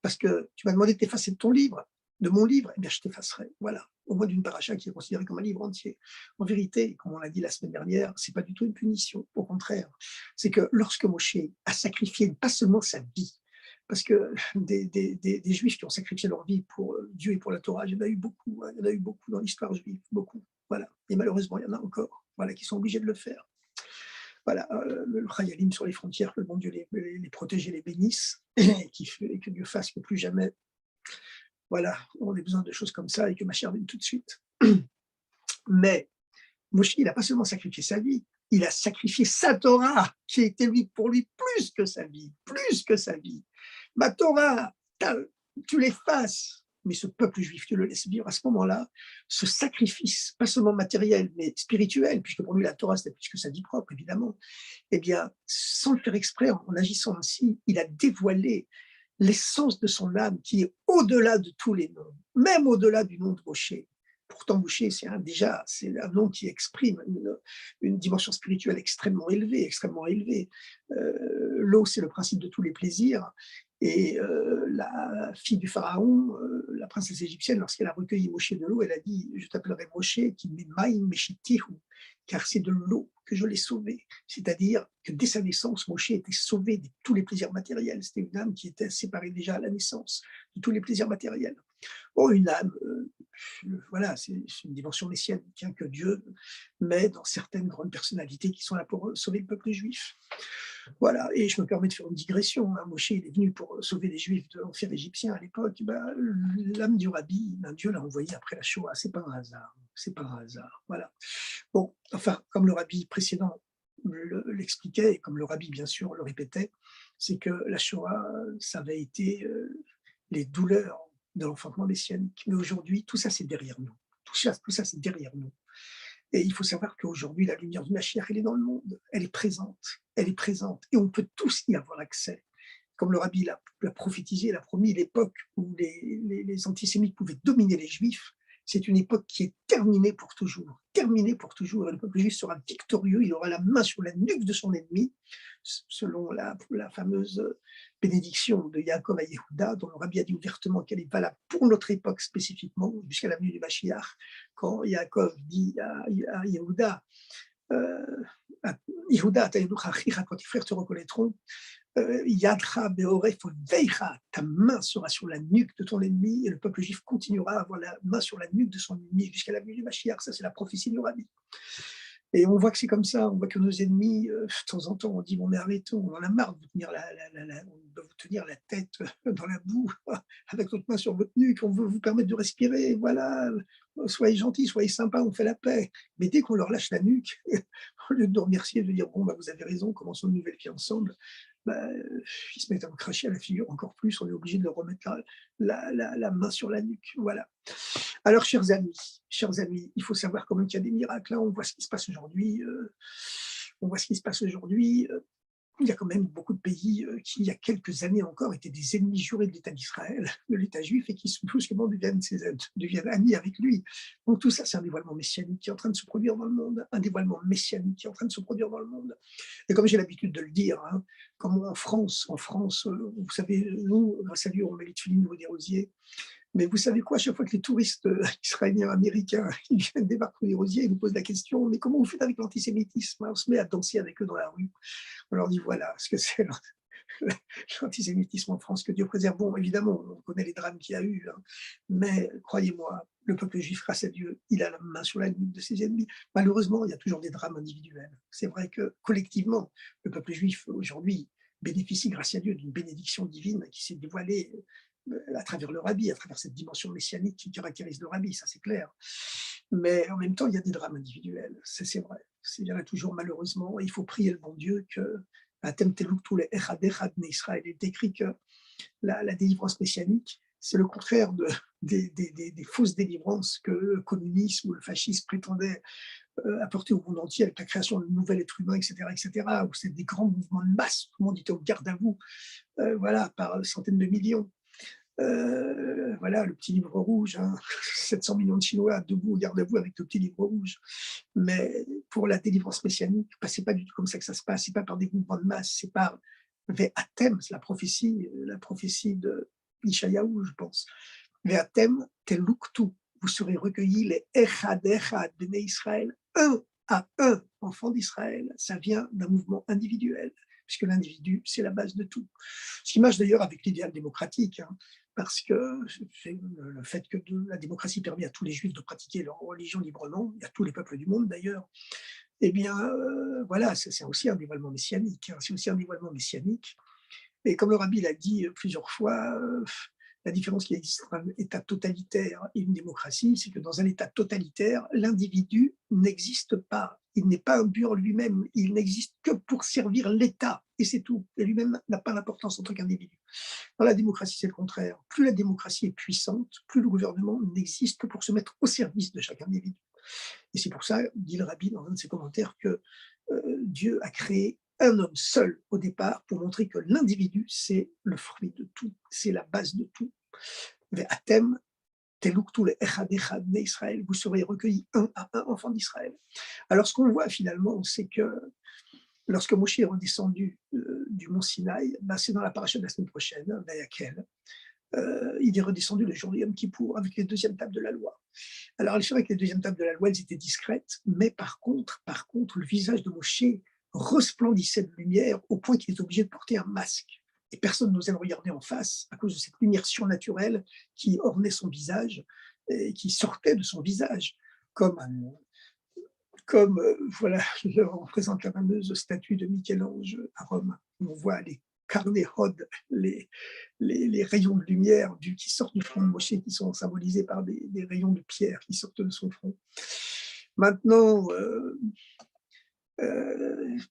Speaker 1: parce que tu m'as demandé de t'effacer de ton livre, de mon livre, eh bien je t'effacerai». Voilà, au moins d'une paracha qui est considérée comme un livre entier. En vérité, comme on l'a dit la semaine dernière, c'est pas du tout une punition, au contraire. C'est que lorsque Moshe a sacrifié pas seulement sa vie, parce que des Juifs qui ont sacrifié leur vie pour Dieu et pour la Torah, il y en a eu beaucoup, hein, il y en a eu beaucoup dans l'histoire juive, beaucoup. Voilà. Et malheureusement, il y en a encore, voilà, qui sont obligés de le faire. Voilà, le Chayalim sur les frontières, que le bon Dieu les protège et les bénisse, et que Dieu fasse que plus jamais, voilà, on ait besoin de choses comme ça et que ma chère vienne tout de suite. Mais Moshe, il n'a pas seulement sacrifié sa vie, il a sacrifié sa Torah, qui était pour lui plus que sa vie, plus que sa vie. Ma Torah, tu l'effaces, mais ce peuple juif, tu le laisses vivre. À ce moment-là, ce sacrifice, pas seulement matériel, mais spirituel, puisque pour lui la Torah, c'était plus que sa vie propre, évidemment, eh bien, sans le faire exprès, en agissant ainsi, il a dévoilé l'essence de son âme qui est au-delà de tous les noms, même au-delà du nom de Moshe. Pourtant, Moshe, c'est un nom qui exprime une dimension spirituelle extrêmement élevée, extrêmement élevée. L'eau, c'est le principe de tous les plaisirs. Et la fille du pharaon, la princesse égyptienne, lorsqu'elle a recueilli Moshe de l'eau, elle a dit: «Je t'appellerai Moshe, qui m'emaïm meshitihu, car c'est de l'eau que je l'ai sauvé». C'est-à-dire que dès sa naissance, Moshe était sauvé de tous les plaisirs matériels. C'était une âme qui était séparée déjà à la naissance de tous les plaisirs matériels. Oh, une âme, voilà, c'est une dimension messianique, hein, que Dieu met dans certaines grandes personnalités qui sont là pour sauver le peuple juif. Voilà, et je me permets de faire une digression, hein. Moshe, il est venu pour sauver les Juifs de l'enfer égyptien à l'époque. Ben, l'âme du rabbi, ben, Dieu l'a envoyé après la Shoah. C'est pas un hasard. C'est pas un hasard. Voilà. Bon, enfin, comme le rabbi précédent l'expliquait, et comme le rabbi, bien sûr, le répétait, c'est que la Shoah, ça avait été les douleurs de l'enfantement messianique. Mais aujourd'hui, tout ça, c'est derrière nous. Tout ça, c'est derrière nous. Et il faut savoir qu'aujourd'hui, la lumière du Mashiach, elle est dans le monde, elle est présente, et on peut tous y avoir accès. Comme le rabbi l'a prophétisé, il a promis l'époque où les antisémites pouvaient dominer les juifs, c'est une époque qui est terminée pour toujours, et le peuple juif sera victorieux, il aura la main sur la nuque de son ennemi, selon la fameuse bénédiction de Yaakov à Yehuda, dont le rabbi a dit ouvertement qu'elle est valable pour notre époque spécifiquement, jusqu'à la venue du Mashiach, quand Yaakov dit à Yehuda, Yehuda, quand tes frères te reconnaîtront, Yadcha beoref veicha, ta main sera sur la nuque de ton ennemi, et le peuple juif continuera à avoir la main sur la nuque de son ennemi jusqu'à la venue du Mashiach. Ça, c'est la prophétie du rabbi. Et on voit que c'est comme ça, on voit que nos ennemis, de temps en temps, on dit: «Bon, mais arrêtons, on en a marre de vous tenir vous tenir la tête dans la boue avec notre main sur votre nuque, on veut vous permettre de respirer, voilà, soyez gentils, soyez sympas, on fait la paix». Mais dès qu'on leur lâche la nuque, au lieu de nous remercier, de dire: «Bon, bah, vous avez raison, commençons une nouvelle vie ensemble», bah, ils se mettent à nous cracher à la figure encore plus, on est obligé de leur remettre la main sur la nuque, voilà. Alors, chers amis, il faut savoir quand même qu'il y a des miracles, hein. On voit ce qui se passe aujourd'hui. On voit ce qui se passe aujourd'hui. Il y a quand même beaucoup de pays qui, il y a quelques années encore, étaient des ennemis jurés de l'État d'Israël, de l'État juif, et qui brusquement deviennent amis avec lui. Donc tout ça, c'est un dévoilement messianique qui est en train de se produire dans le monde, un dévoilement messianique qui est en train de se produire dans le monde. Et comme j'ai l'habitude de le dire, hein, comme en France, vous savez, nous, grâce à Dieu, on met les tuiles au niveau des rosiers. Mais vous savez quoi? À chaque fois que les touristes israéliens, américains, ils viennent débarquer des Rosiers, ils nous posent la question: «Mais comment vous faites avec l'antisémitisme?» On se met à danser avec eux dans la rue. On leur dit: «Voilà ce que c'est l'antisémitisme en France, que Dieu préserve». Bon, évidemment, on connaît les drames qu'il y a eu, hein, mais croyez-moi, le peuple juif, grâce à Dieu, il a la main sur la nuque de ses ennemis. Malheureusement, il y a toujours des drames individuels. C'est vrai que collectivement, le peuple juif aujourd'hui bénéficie, grâce à Dieu, d'une bénédiction divine qui s'est dévoilée à travers le rabbi, à travers cette dimension messianique qui caractérise le rabbi, ça c'est clair. Mais en même temps, il y a des drames individuels, c'est vrai. Il y en a toujours malheureusement, et il faut prier le bon Dieu que Atem Teluktu le Echad Echad Bnei Israël. Il est écrit que la délivrance messianique, c'est le contraire des fausses délivrances que le communisme ou le fascisme prétendaient apporter au monde entier avec la création de nouvel être humain, etc., où c'est des grands mouvements de masse, tout le monde était au garde à vous, voilà, par centaines de millions. Voilà, le petit livre rouge, hein, 700 millions de Chinois debout, garde à vous avec le petit livre rouge. Mais pour la délivrance messianique, bah, c'est pas du tout comme ça que ça se passe. C'est pas par des mouvements de masse, c'est par Ve'atem, c'est la prophétie de Ishayahu, je pense. Ve'atem teluktu, vous serez recueillis les Echad Echad Bnei Israël, un à un, enfant d'Israël. Ça vient d'un mouvement individuel, puisque l'individu, c'est la base de tout. Ce qui marche d'ailleurs avec l'idéal démocratique, hein, parce que c'est le fait que la démocratie permet à tous les juifs de pratiquer leur religion librement, et à tous les peuples du monde d'ailleurs, eh bien, voilà, c'est aussi un dévoilement messianique, hein, c'est aussi un dévoilement messianique. Et comme le rabbi l'a dit plusieurs fois, la différence qui existe entre un État totalitaire et une démocratie, c'est que dans un État totalitaire, l'individu n'existe pas. Il n'est pas un but en lui-même, il n'existe que pour servir l'État, et c'est tout. Et lui-même n'a pas d'importance en tant qu'individu. Dans la démocratie, c'est le contraire. Plus la démocratie est puissante, plus le gouvernement n'existe que pour se mettre au service de chaque individu. Et c'est pour ça, dit le rabbi dans un de ses commentaires, que Dieu a créé un homme seul au départ pour montrer que l'individu, c'est le fruit de tout, c'est la base de tout. Ve'atem teluktu le'echad echad bnei Israël, vous serez recueillis un à un, enfants d'Israël. Alors ce qu'on voit finalement, c'est que lorsque Moshe est redescendu du mont Sinaï, ben, c'est dans la paracha de la semaine prochaine, Vayakel, il est redescendu le jour de Yom Kippour avec les deuxièmes tables de la loi. Alors, c'est vrai que les deuxièmes tables de la loi, elles étaient discrètes, mais par contre, le visage de Moshe resplendissait de lumière au point qu'il était obligé de porter un masque. Et personne n'osait le regarder en face à cause de cette lumière surnaturelle qui ornait son visage et qui sortait de son visage, comme, voilà, on représente la fameuse statue de Michel-Ange à Rome, où on voit les carnets Hod, les rayons de lumière qui sortent du front de Moshe, qui sont symbolisés par des rayons de pierre qui sortent de son front. Maintenant,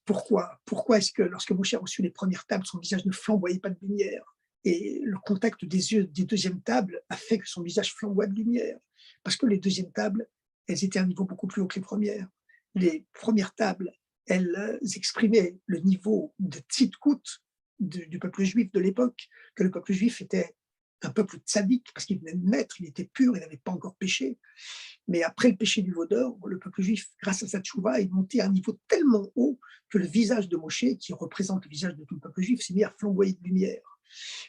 Speaker 1: pourquoi est-ce que lorsque Moshe a reçu les premières tables, son visage ne flamboyait pas de lumière? Et le contact des yeux des deuxièmes tables a fait que son visage flamboie de lumière. Parce que les deuxièmes tables, elles étaient à un niveau beaucoup plus haut que les premières. Les premières tables, elles exprimaient le niveau de tzidkout du peuple juif de l'époque, que le peuple juif était un peuple tzaddik, parce qu'il venait de naître, il était pur, il n'avait pas encore péché. Mais après le péché du veau d'or, le peuple juif, grâce à sa tchouva, est monté à un niveau tellement haut que le visage de Moshe, qui représente le visage de tout le peuple juif, s'est mis à flamboyer de lumière.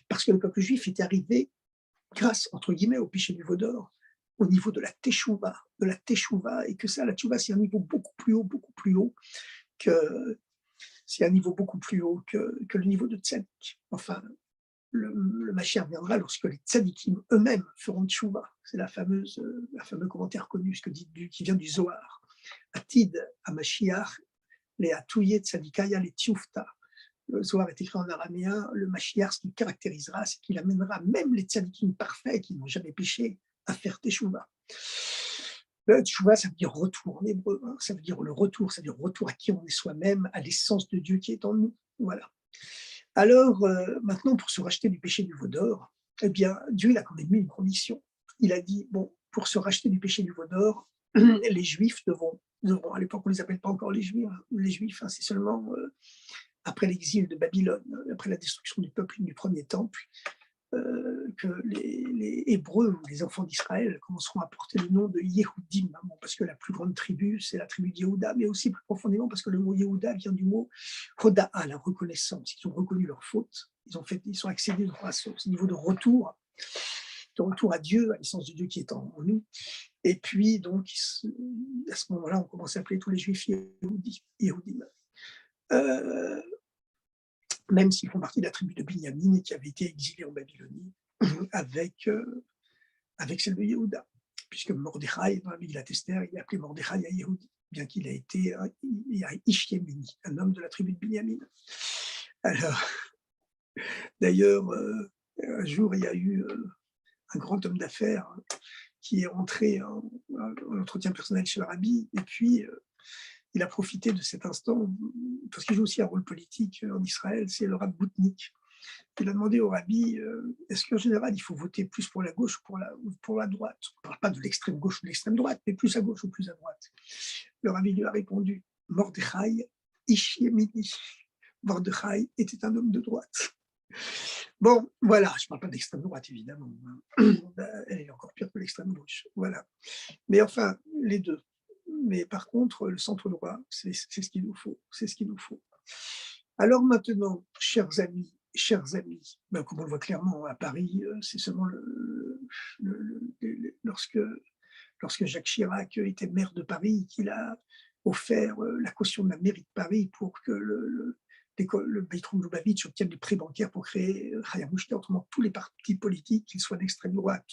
Speaker 1: Parce que le peuple juif était arrivé, grâce, entre guillemets, au péché du veau d'or, au niveau de la teshuva, et que ça, la tchouva, c'est un niveau beaucoup plus haut que, c'est un niveau beaucoup plus haut que le niveau de tzaddik. Enfin, le Mashiach viendra lorsque les tzadikim eux-mêmes feront tchouva. C'est la fameux commentaire connu, qui vient du Zohar. Atid à Mashiach, les atouye tzadikaya les tioufta. Le Zohar est écrit en araméen. Le Mashiach, ce qui le caractérisera, c'est qu'il amènera même les tzadikim parfaits qui n'ont jamais péché à faire teshuvah. Le teshuvah, ça veut dire retour en hébreu, hein. Ça veut dire le retour, ça veut dire retour à qui on est soi-même, à l'essence de Dieu qui est en nous. Voilà. Alors, maintenant, pour se racheter du péché du veau d'or, eh bien, Dieu, il a quand même mis une condition. Il a dit, bon, pour se racheter du péché du veau d'or, les Juifs devront, à l'époque, on ne les appelle pas encore les Juifs, hein, c'est seulement après l'exil de Babylone, après la destruction du peuple du premier temple, que les Hébreux ou les enfants d'Israël commenceront à porter le nom de Yehudim, hein, parce que la plus grande tribu, c'est la tribu de Yehuda, mais aussi plus profondément parce que le mot Yehuda vient du mot Hoda'a, la reconnaissance. Ils ont reconnu leur faute, ils ont accédés à ce niveau de retour. de retour à Dieu, à l'essence de Dieu qui est en nous. Et puis, donc, à ce moment-là, on commence à appeler tous les Juifs Yehudim. Euh, Même s'ils font partie de la tribu de Binyamin et qui avait été exilés en Babylonie avec celle de Yehuda, puisque Mordechai, dans la Miglat Esther, il est appelé Mordechai à Yehudi, bien qu'il ait été un Ish Yemini, un homme de la tribu de Binyamin. Alors, d'ailleurs, un jour, il y a eu un grand homme d'affaires qui est rentré en entretien personnel chez le rabbi, et puis il a profité de cet instant, parce qu'il joue aussi un rôle politique en Israël, c'est le Rav Boutnik. Il a demandé au rabbi, est-ce qu'en général, il faut voter plus pour la gauche ou pour la droite? On ne parle pas de l'extrême gauche ou de l'extrême droite, mais plus à gauche ou plus à droite. Le rabbi lui a répondu, Mordechai Ish Yemini. Mordechai était un homme de droite. Bon, voilà, je ne parle pas d'extrême droite, évidemment. Elle est encore pire que l'extrême gauche. Voilà. Mais enfin, les deux. Mais par contre, le centre droit, c'est ce qu'il nous faut. C'est ce qu'il nous faut. Alors maintenant, chers amis, comme on le voit clairement à Paris, c'est seulement lorsque Jacques Chirac était maire de Paris qu'il a offert la caution de la mairie de Paris pour que le Beitron Lubavitch obtienne des prêts bancaires pour créer Chaya Mouchta. Autrement, tous les partis politiques, qu'ils soient d'extrême droite,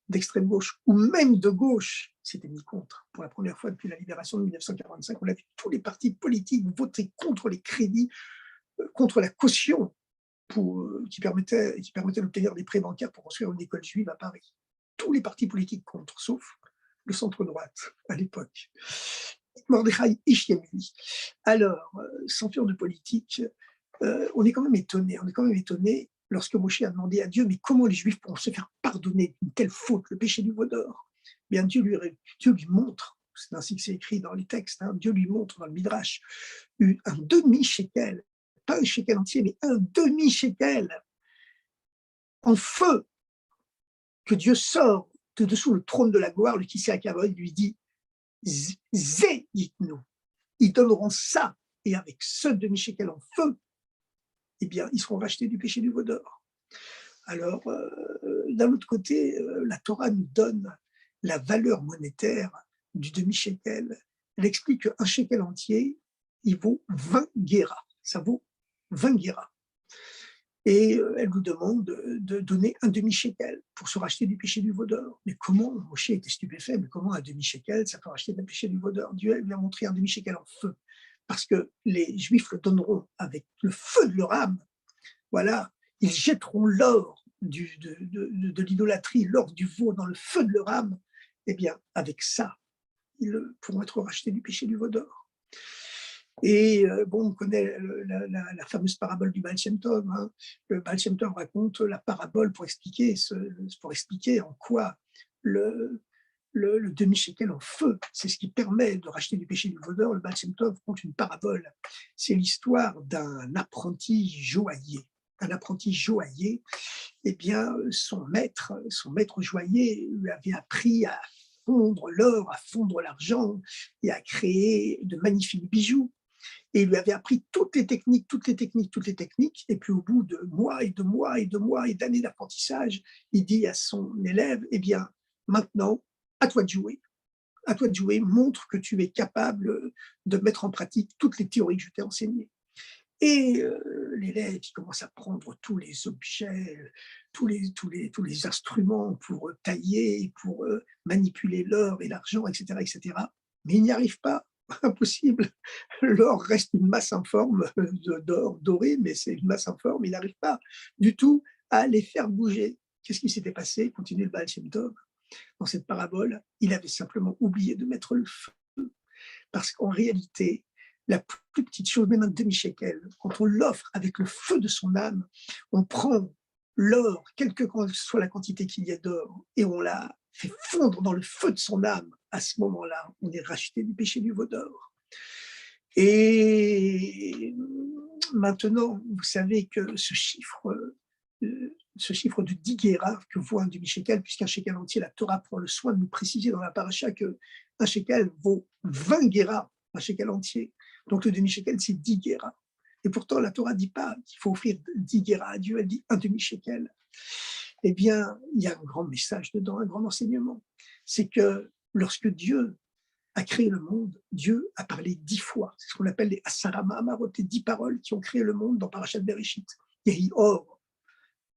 Speaker 1: d'extrême gauche ou même de gauche, s'étaient mis contre. Pour la première fois depuis la libération de 1945, on a vu tous les partis politiques voter contre les crédits, contre la caution qui permettait d'obtenir des prêts bancaires pour construire une école juive à Paris. Tous les partis politiques contre, sauf le centre-droite à l'époque. Mordechai Ish Yemini. Alors, sans faire de politique, on est quand même étonné lorsque Moshe a demandé à Dieu, mais comment les Juifs pourront se faire pardonner d'une telle faute, le péché du veau d'or? Bien, Dieu lui montre, c'est ainsi que c'est écrit dans les textes, Dieu lui montre dans le Midrash un demi-shekel, pas un shekel entier, mais un demi-shekel en feu, que Dieu sort de dessous le trône de la gloire, le Kisei HaKavod, lui dit, Zé, dites-nous, ils donneront ça, et avec ce demi-shekel en feu, eh bien, ils seront rachetés du péché du veau d'or. Alors, d'un autre côté, la Torah nous donne la valeur monétaire du demi-shekel. Elle explique qu'un shekel entier, il vaut 20 guéras. Ça vaut 20 guéras. Et elle nous demande de donner un demi-shekel pour se racheter du péché du veau d'or. Mais comment, Moshe était stupéfait, mais comment un demi-shekel, ça peut racheter du péché du veau d'or? Dieu lui a montré un demi-shekel en feu, parce que les Juifs le donneront avec le feu de leur âme. Voilà, ils jetteront l'or de l'idolâtrie, l'or du veau dans le feu de leur âme. Eh bien, avec ça, ils pourront être rachetés du péché du veau d'or. Et on connaît la fameuse parabole du Baal Shem Tov. Le Baal Shem Tov raconte la parabole pour expliquer en quoi le demi-shekel en feu, c'est ce qui permet de racheter du péché du veau d'or. Le Baal Shem Tov compte une parabole. C'est l'histoire d'un apprenti joaillier. Un apprenti joaillier, eh bien, son maître joaillier lui avait appris à fondre l'or, à fondre l'argent et à créer de magnifiques bijoux. Et il lui avait appris toutes les techniques. Et puis au bout de mois et d'années d'apprentissage, il dit à son élève, eh bien, maintenant, à toi de jouer, montre que tu es capable de mettre en pratique toutes les théories que je t'ai enseignées. Et l'élève, il commence à prendre tous les objets, tous les instruments pour tailler, pour manipuler l'or et l'argent, etc., etc. Mais il n'y arrive pas. Impossible. L'or reste une masse informe d'or doré, mais c'est une masse informe. Il n'arrive pas du tout à les faire bouger. Qu'est-ce qui s'était passé? Continue le Baal Shem Tov. Dans cette parabole, il avait simplement oublié de mettre le feu. Parce qu'en réalité, la plus petite chose, même un demi-shekel, quand on l'offre avec le feu de son âme, on prend l'or, quelle que soit la quantité qu'il y ait d'or, et on la fait fondre dans le feu de son âme. À ce moment-là, on est racheté du péché du veau d'or. Et maintenant, vous savez que ce chiffre de 10 guéras que vaut un demi-shekel, puisqu'un shekel entier, la Torah prend le soin de nous préciser dans la paracha qu'un shekel vaut 20 guéras, un shekel entier. Donc le demi-shekel, c'est 10 guéras. Et pourtant, la Torah ne dit pas qu'il faut offrir 10 guéras à Dieu, elle dit un demi-shekel. Eh bien, il y a un grand message dedans, un grand enseignement. C'est que lorsque Dieu a créé le monde, Dieu a parlé 10 fois. C'est ce qu'on appelle les Asara Mahamarot, les 10 paroles qui ont créé le monde dans Parashat Bereshit. Yehi Or,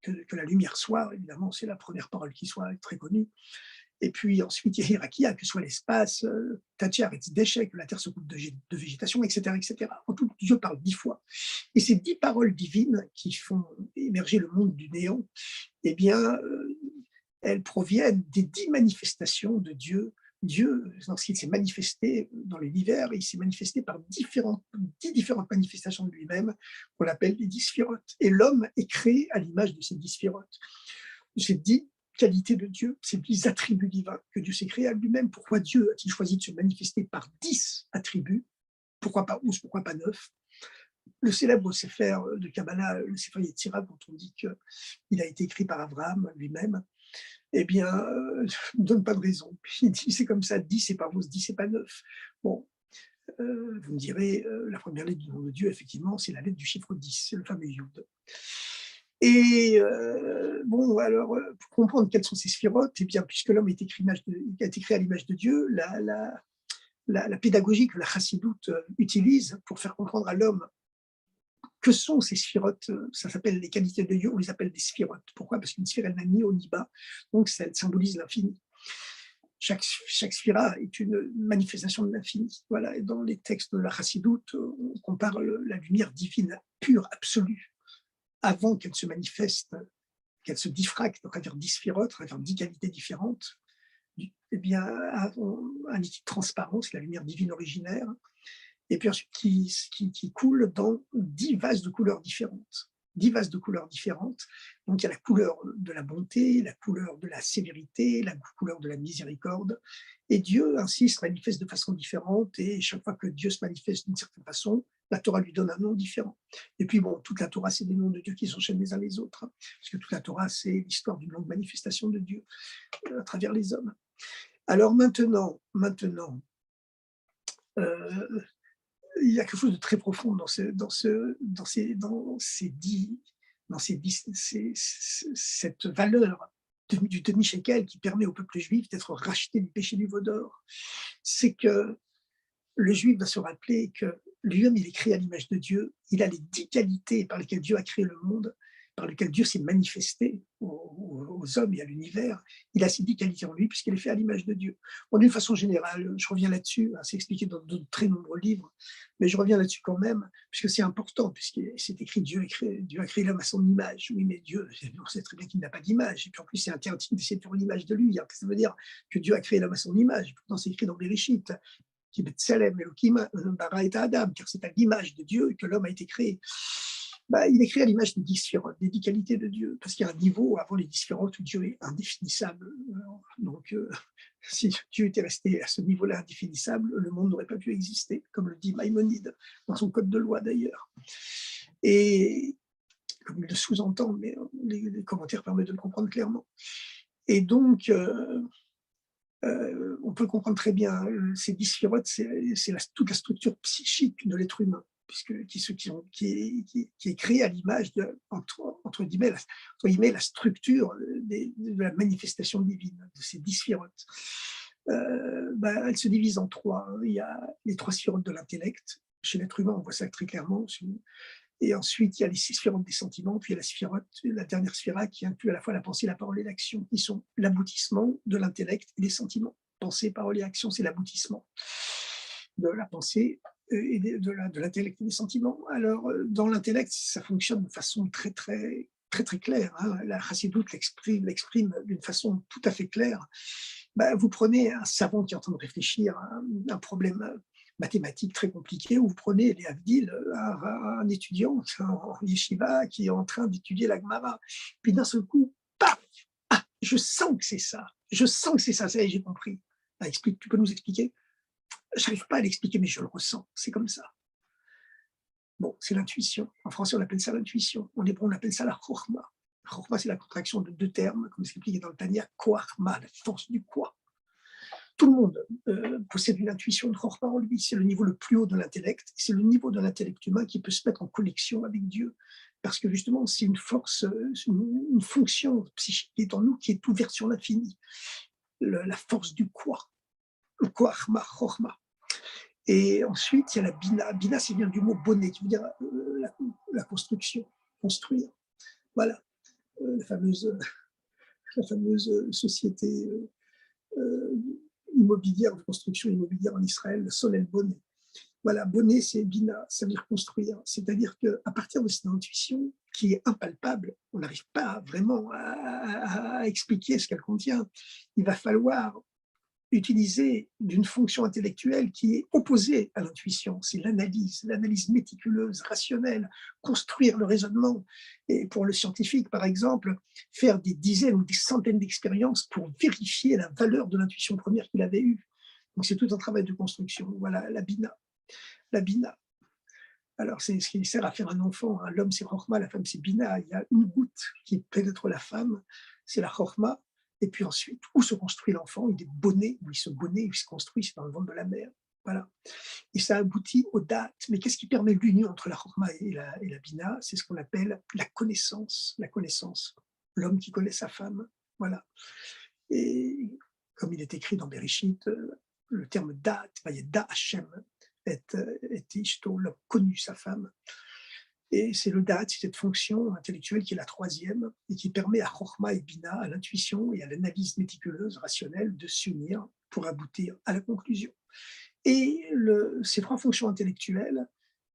Speaker 1: que la lumière soit, évidemment, c'est la première parole qui soit très connue. Et puis ensuite, Yehi Rakia, que soit l'espace, Tachar et Tzideshek, que la terre se coupe de végétation, etc., etc. En tout, Dieu parle 10 fois. Et ces 10 paroles divines qui font émerger le monde du néant, eh bien, elles proviennent des 10 manifestations de Dieu. Dieu, lorsqu'il s'est manifesté dans l'univers, il s'est manifesté par 10 différentes manifestations de lui-même, qu'on appelle les 10 sphirotes. Et l'homme est créé à l'image de ces 10 sphirotes. Ces 10 qualités de Dieu, ces 10 attributs divins que Dieu s'est créé à lui-même. Pourquoi Dieu a-t-il choisi de se manifester par 10 attributs? Pourquoi pas 11, pourquoi pas 9? Le célèbre Sefer de Kabbalah, le Sefer Yetzirah, dont on dit qu'il a été écrit par Abraham lui-même, eh bien, ne donne pas de raison. Il dit c'est comme ça, 10 c'est pas 11, 10 c'est pas 9. Bon, vous me direz, la première lettre du nom de Dieu, effectivement, c'est la lettre du chiffre 10, c'est le fameux Yud. Et bon, alors, pour comprendre quelles sont ces sphirotes, eh bien, puisque l'homme a été créé à l'image de Dieu, la pédagogie que la chassidoute utilise pour faire comprendre à l'homme que sont ces sphirotes, ça s'appelle les qualités de Dieu, on les appelle des sphirotes. Pourquoi? Parce qu'une sphère, elle n'a ni haut ni bas, donc ça symbolise l'infini. Chaque sphira est une manifestation de l'infini. Voilà, et dans les textes de la chassidoute, on compare la lumière divine pure, absolue, avant qu'elle se manifeste, qu'elle se diffracte à travers 10 sphirotes, à travers 10 qualités différentes, eh bien, un liquide transparent, c'est la lumière divine originaire, et puis ensuite qui coule dans 10 vases de couleurs différentes. 10 vases de couleurs différentes. Donc il y a la couleur de la bonté, la couleur de la sévérité, la couleur de la miséricorde. Et Dieu ainsi se manifeste de façon différente, et chaque fois que Dieu se manifeste d'une certaine façon, la Torah lui donne un nom différent. Et puis bon, toute la Torah, c'est des noms de Dieu qui s'enchaînent les uns les autres, hein, parce que toute la Torah, c'est l'histoire d'une longue manifestation de Dieu à travers les hommes. Alors maintenant, euh, il y a quelque chose de très profond cette valeur du demi-shekel qui permet au peuple juif d'être racheté du péché du veau d'or. C'est que le juif va se rappeler que lui-même, il est créé à l'image de Dieu, il a les 10 qualités par lesquelles Dieu a créé le monde, par lesquelles Dieu s'est manifesté aux hommes et à l'univers. Il a ces 10 qualités en lui puisqu'il est fait à l'image de Dieu. Bon, d'une façon générale, je reviens là-dessus, hein, c'est expliqué dans de très nombreux livres, mais je reviens là-dessus quand même, puisque c'est important, puisque c'est écrit Dieu a créé l'homme à son image. Oui, mais Dieu, on sait très bien qu'il n'a pas d'image, et puis en plus c'est interdit d'essayer de faire l'image de lui. Ça veut dire que Dieu a créé l'homme à son image, pourtant c'est écrit dans Bereshit, qui Betselem Elohim bara et Adam, car c'est à l'image de Dieu que l'homme a été créé. Bah, il est créé à l'image des 10 sphirotes, des 10 qualités de Dieu, parce qu'il y a un niveau avant les 10 sphirotes où Dieu est indéfinissable. Donc, si Dieu était resté à ce niveau-là indéfinissable, le monde n'aurait pas pu exister, comme le dit Maïmonide dans son code de loi d'ailleurs. Et comme il le sous-entend, mais les commentaires permettent de le comprendre clairement. Et donc, on peut comprendre très bien, ces 10 sphirotes, c'est toute la structure psychique de l'être humain, qui est créée à l'image entre guillemets, la structure de la manifestation divine, de ces 10 sphirotes. Elle se divise en 3. Il y a les 3 sphirotes de l'intellect. Chez l'être humain, on voit ça très clairement. Et ensuite, il y a les 6 sphirotes des sentiments, puis il y a la dernière sphira qui inclut à la fois la pensée, la parole et l'action, qui sont l'aboutissement de l'intellect et des sentiments. Pensée, parole et action, c'est l'aboutissement de la pensée et de l'intellect et des sentiments. Alors, dans l'intellect, ça fonctionne de façon très, très, très, très claire. Hein. La chassidoute l'exprime d'une façon tout à fait claire. Vous prenez un savant qui est en train de réfléchir à un problème mathématique très compliqué, où vous prenez les Havdil, un étudiant en yeshiva qui est en train d'étudier la Gemara, puis d'un seul coup, paf, ah, je sens que c'est ça, ça y est, j'ai compris. Tu peux nous expliquer? Je n'arrive pas à l'expliquer, mais je le ressens, c'est comme ça. Bon, c'est l'intuition. En français, on appelle ça l'intuition. En hébreu, on appelle ça la chorma. La chorma, c'est la contraction de 2 termes, comme c'est expliqué dans le Tanya, koachma, la force du quoi. Tout le monde possède une intuition de Chorma en lui. C'est le niveau le plus haut de l'intellect. C'est le niveau de l'intellect humain qui peut se mettre en connexion avec Dieu. parce que justement, c'est une force, une fonction psychique qui est en nous, qui est ouverte sur l'infini, la force du quoi, le koachma, chochma. Et ensuite, il y a la bina. Bina, c'est bien du mot bonnet, qui veut dire la construction, construire. Voilà, la fameuse, la fameuse société immobilière, de construction immobilière en Israël, le Solel Bonnet. Voilà, bonnet, c'est bina, ça veut dire construire. C'est-à-dire qu'à partir de cette intuition qui est impalpable, on n'arrive pas vraiment à expliquer ce qu'elle contient. Il va falloir utiliser d'une fonction intellectuelle qui est opposée à l'intuition. C'est l'analyse méticuleuse, rationnelle, construire le raisonnement. Et pour le scientifique, par exemple, faire des dizaines ou des centaines d'expériences pour vérifier la valeur de l'intuition première qu'il avait eue. Donc c'est tout un travail de construction. Voilà, la bina. La bina. Alors, c'est ce qui sert à faire un enfant, hein. L'homme, c'est Chokhmah, la femme, c'est Bina. Il y a une goutte qui pénètre la femme, c'est la Chokhmah. Et puis ensuite, où se construit l'enfant? Il est bonné, où il se construit, c'est dans le ventre de la mère. Voilà. Et ça aboutit aux dates. Mais qu'est-ce qui permet l'union entre la Chokhmah et la Bina? C'est ce qu'on appelle la connaissance. La connaissance. L'homme qui connaît sa femme. Voilà. Et comme il est écrit dans Bereshit, le terme date, Vayeda Hashem, et Ishto, l'a connu sa femme. Et c'est le dat, c'est cette fonction intellectuelle qui est la troisième et qui permet à Chokhmah et Bina, à l'intuition et à l'analyse méticuleuse, rationnelle, de s'unir pour aboutir à la conclusion. Et ces trois fonctions intellectuelles,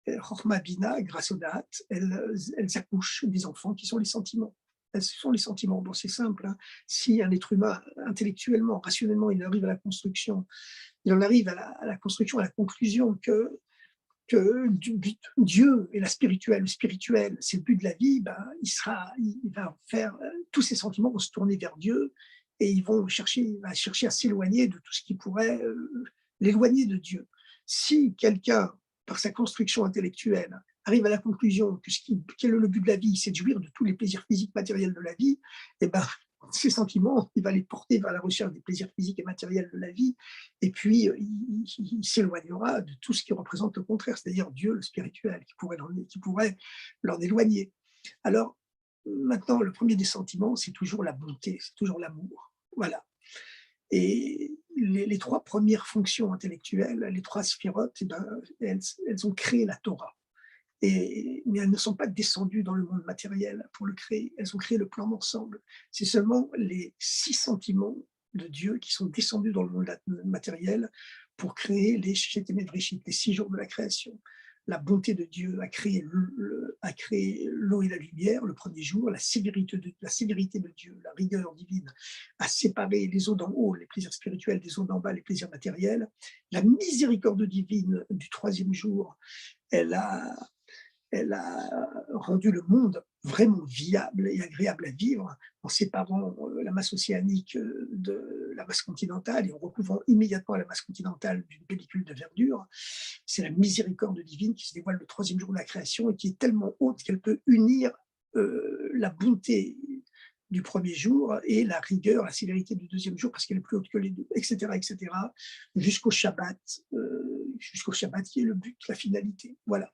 Speaker 1: Chokhmah, Bina, grâce au dat, elles accouchent des enfants qui sont les sentiments. Elles sont les sentiments. Bon, c'est simple, hein. Si un être humain, intellectuellement, rationnellement, il arrive à la construction, il en arrive à la construction, à la conclusion que Dieu est le spirituel, c'est le but de la vie, ben, il va faire, tous ses sentiments vont se tourner vers Dieu et il va chercher à s'éloigner de tout ce qui pourrait l'éloigner de Dieu. Si quelqu'un, par sa construction intellectuelle, arrive à la conclusion que quel est le but de la vie, c'est de jouir de tous les plaisirs physiques matériels de la vie, et ben, ces sentiments, il va les porter vers la recherche des plaisirs physiques et matériels de la vie, et puis il s'éloignera de tout ce qui représente le contraire, c'est-à-dire Dieu, le spirituel, qui pourrait l'en éloigner. Alors, maintenant, le premier des sentiments, c'est toujours la bonté, c'est toujours l'amour. Voilà. Et les trois premières fonctions intellectuelles, les trois sphirotes, eh ben, elles ont créé la Torah. Mais elles ne sont pas descendues dans le monde matériel pour le créer, elles ont créé le plan d'ensemble. C'est seulement les 6 sentiments de Dieu qui sont descendus dans le monde matériel pour créer les Shetem et Breshit, les 6 jours de la création. La bonté de Dieu a créé l'eau et la lumière le premier jour, la sévérité de Dieu, la rigueur divine a séparé les eaux d'en haut, les plaisirs spirituels, des eaux d'en bas, les plaisirs matériels. La miséricorde divine du troisième jour, elle a elle a rendu le monde vraiment viable et agréable à vivre en séparant la masse océanique de la masse continentale et en recouvrant immédiatement la masse continentale d'une pellicule de verdure. C'est la miséricorde divine qui se dévoile le troisième jour de la création et qui est tellement haute qu'elle peut unir la bonté du premier jour et la rigueur, la sévérité du deuxième jour parce qu'elle est plus haute que les deux, etc., jusqu'au Shabbat qui est le but, la finalité. Voilà.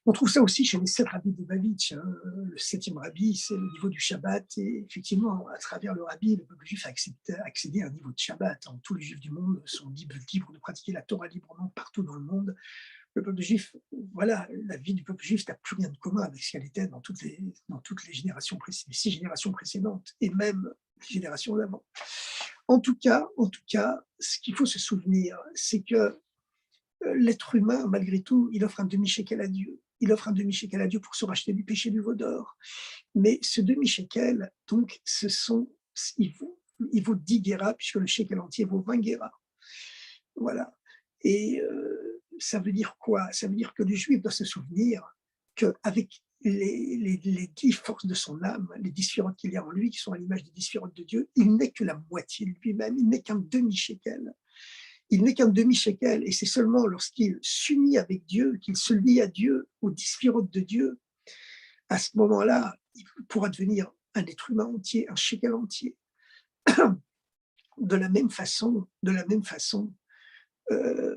Speaker 1: On trouve ça aussi chez les 7 rabbis de Lubavitch, hein. Le 7e rabbi, c'est le niveau du Shabbat. Et effectivement, à travers le rabbi, le peuple juif a accédé à un niveau de Shabbat. Tous les juifs du monde sont libres de pratiquer la Torah librement partout dans le monde. Le peuple juif, voilà, la vie du peuple juif n'a plus rien de commun avec ce qu'elle était dans toutes les générations les 6 générations précédentes et même les générations d'avant. En tout cas, ce qu'il faut se souvenir, c'est que l'être humain, malgré tout, il offre un demi-shekel à Dieu. Il offre un demi-shekel à Dieu pour se racheter du péché du veau d'or. Mais ce demi-shekel, donc, il vaut 10 guéras, puisque le shekel entier vaut 20 guéras. Voilà. Et ça veut dire quoi? Ça veut dire que le juif doit se souvenir qu'avec les 10 forces de son âme, les 10 sphirotes qu'il y a en lui, qui sont à l'image des 10 sphirotes de Dieu, il n'est que la moitié de lui-même, il n'est qu'un demi-shekel. Il n'est qu'un demi-shekel, et c'est seulement lorsqu'il s'unit avec Dieu, qu'il se lie à Dieu, aux 10 sphirotes de Dieu, à ce moment-là, il pourra devenir un être humain entier, un shekel entier. De la même façon, euh,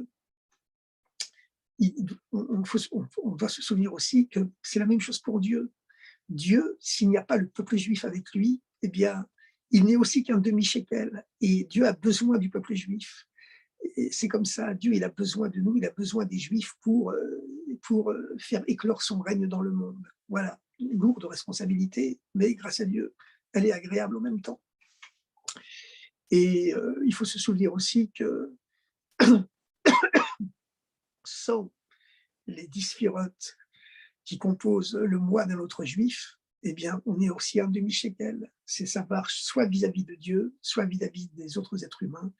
Speaker 1: on doit se souvenir aussi que c'est la même chose pour Dieu. Dieu, s'il n'y a pas le peuple juif avec lui, eh bien, il n'est aussi qu'un demi-shekel et Dieu a besoin du peuple juif. Et c'est comme ça, Dieu, il a besoin de nous, il a besoin des juifs pour faire éclore son règne dans le monde. Voilà, une lourde responsabilité, mais grâce à Dieu, elle est agréable en même temps. Et il faut se souvenir aussi que sans les 10 sphirotes qui composent le moi d'un autre juif, eh bien, on est aussi un demi-shekel. C'est ça marche soit vis-à-vis de Dieu, soit vis-à-vis des autres êtres humains.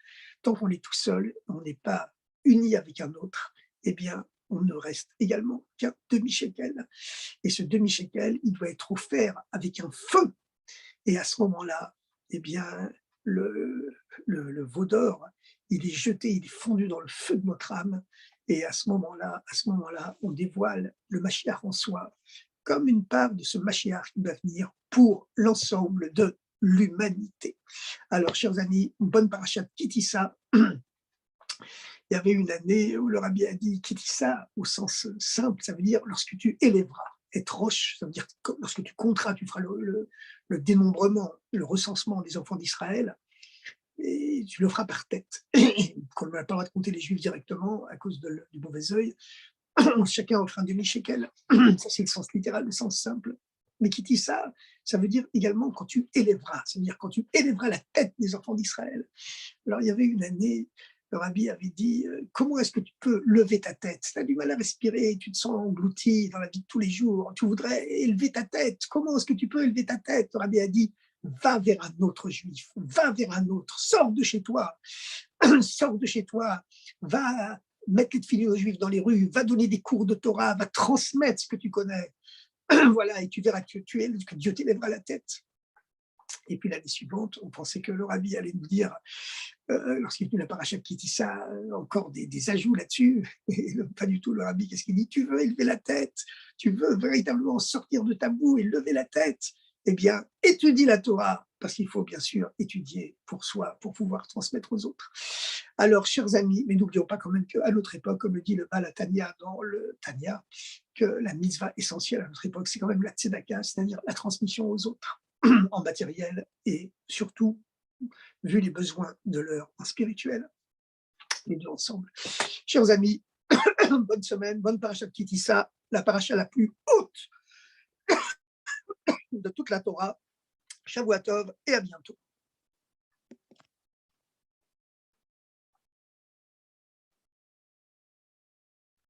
Speaker 1: Tant qu'on est tout seul, on n'est pas uni avec un autre, eh bien, on ne reste également qu'un demi-shekel. Et ce demi-shekel, il doit être offert avec un feu. Et à ce moment-là, eh bien, le veau d'or, il est jeté, il est fondu dans le feu de notre âme. Et à ce moment-là, on dévoile le Mashiach en soi, comme une part de ce Mashiach qui va venir pour l'ensemble de l'humanité. Alors, chers amis, une bonne parachat Kitissa. Il y avait une année où le rabbi a dit Kitissa au sens simple, ça veut dire lorsque tu élèveras. Être roche, ça veut dire que lorsque tu compteras, tu feras le dénombrement, le recensement des enfants d'Israël, et tu le feras par tête. Comme on n'a pas le droit de compter les juifs directement à cause du mauvais œil, chacun offre un demi-shekel. Ça, c'est le sens littéral, le sens simple. Mais qui dit ça, ça veut dire également quand tu élèveras, c'est-à-dire quand tu élèveras la tête des enfants d'Israël. Alors, il y avait une année, le rabbi avait dit comment est-ce que tu peux lever ta tête? Tu as du mal à respirer, tu te sens englouti dans la vie de tous les jours, tu voudrais élever ta tête. Comment est-ce que tu peux élever ta tête? Le rabbi a dit va vers un autre juif, va vers un autre, sors de chez toi, sors de chez toi, va mettre les filets aux juifs dans les rues, va donner des cours de Torah, va transmettre ce que tu connais. Voilà, et tu verras que Dieu t'élèvera la tête. Et puis l'année suivante, on pensait que le rabbi allait nous dire, lorsqu'il est venu la paracha Kitissa, encore des ajouts là-dessus. Et pas du tout, le rabbi, qu'est-ce qu'il dit? Tu veux élever la tête, tu veux véritablement sortir de ta boue et lever la tête. Eh bien, étudie la Torah, parce qu'il faut bien sûr étudier pour soi, pour pouvoir transmettre aux autres. Alors, chers amis, mais n'oublions pas quand même qu'à notre époque, comme le dit le Baal Tanya dans le Tanya, que la mitzvah essentielle à notre époque, c'est quand même la tzedaka, c'est-à-dire la transmission aux autres en matériel et surtout, vu les besoins de l'heure en spirituel, les deux ensemble. Chers amis, bonne semaine, bonne paracha de Kitissa, la paracha la plus haute de toute la Torah. Shavuot Tov et à bientôt.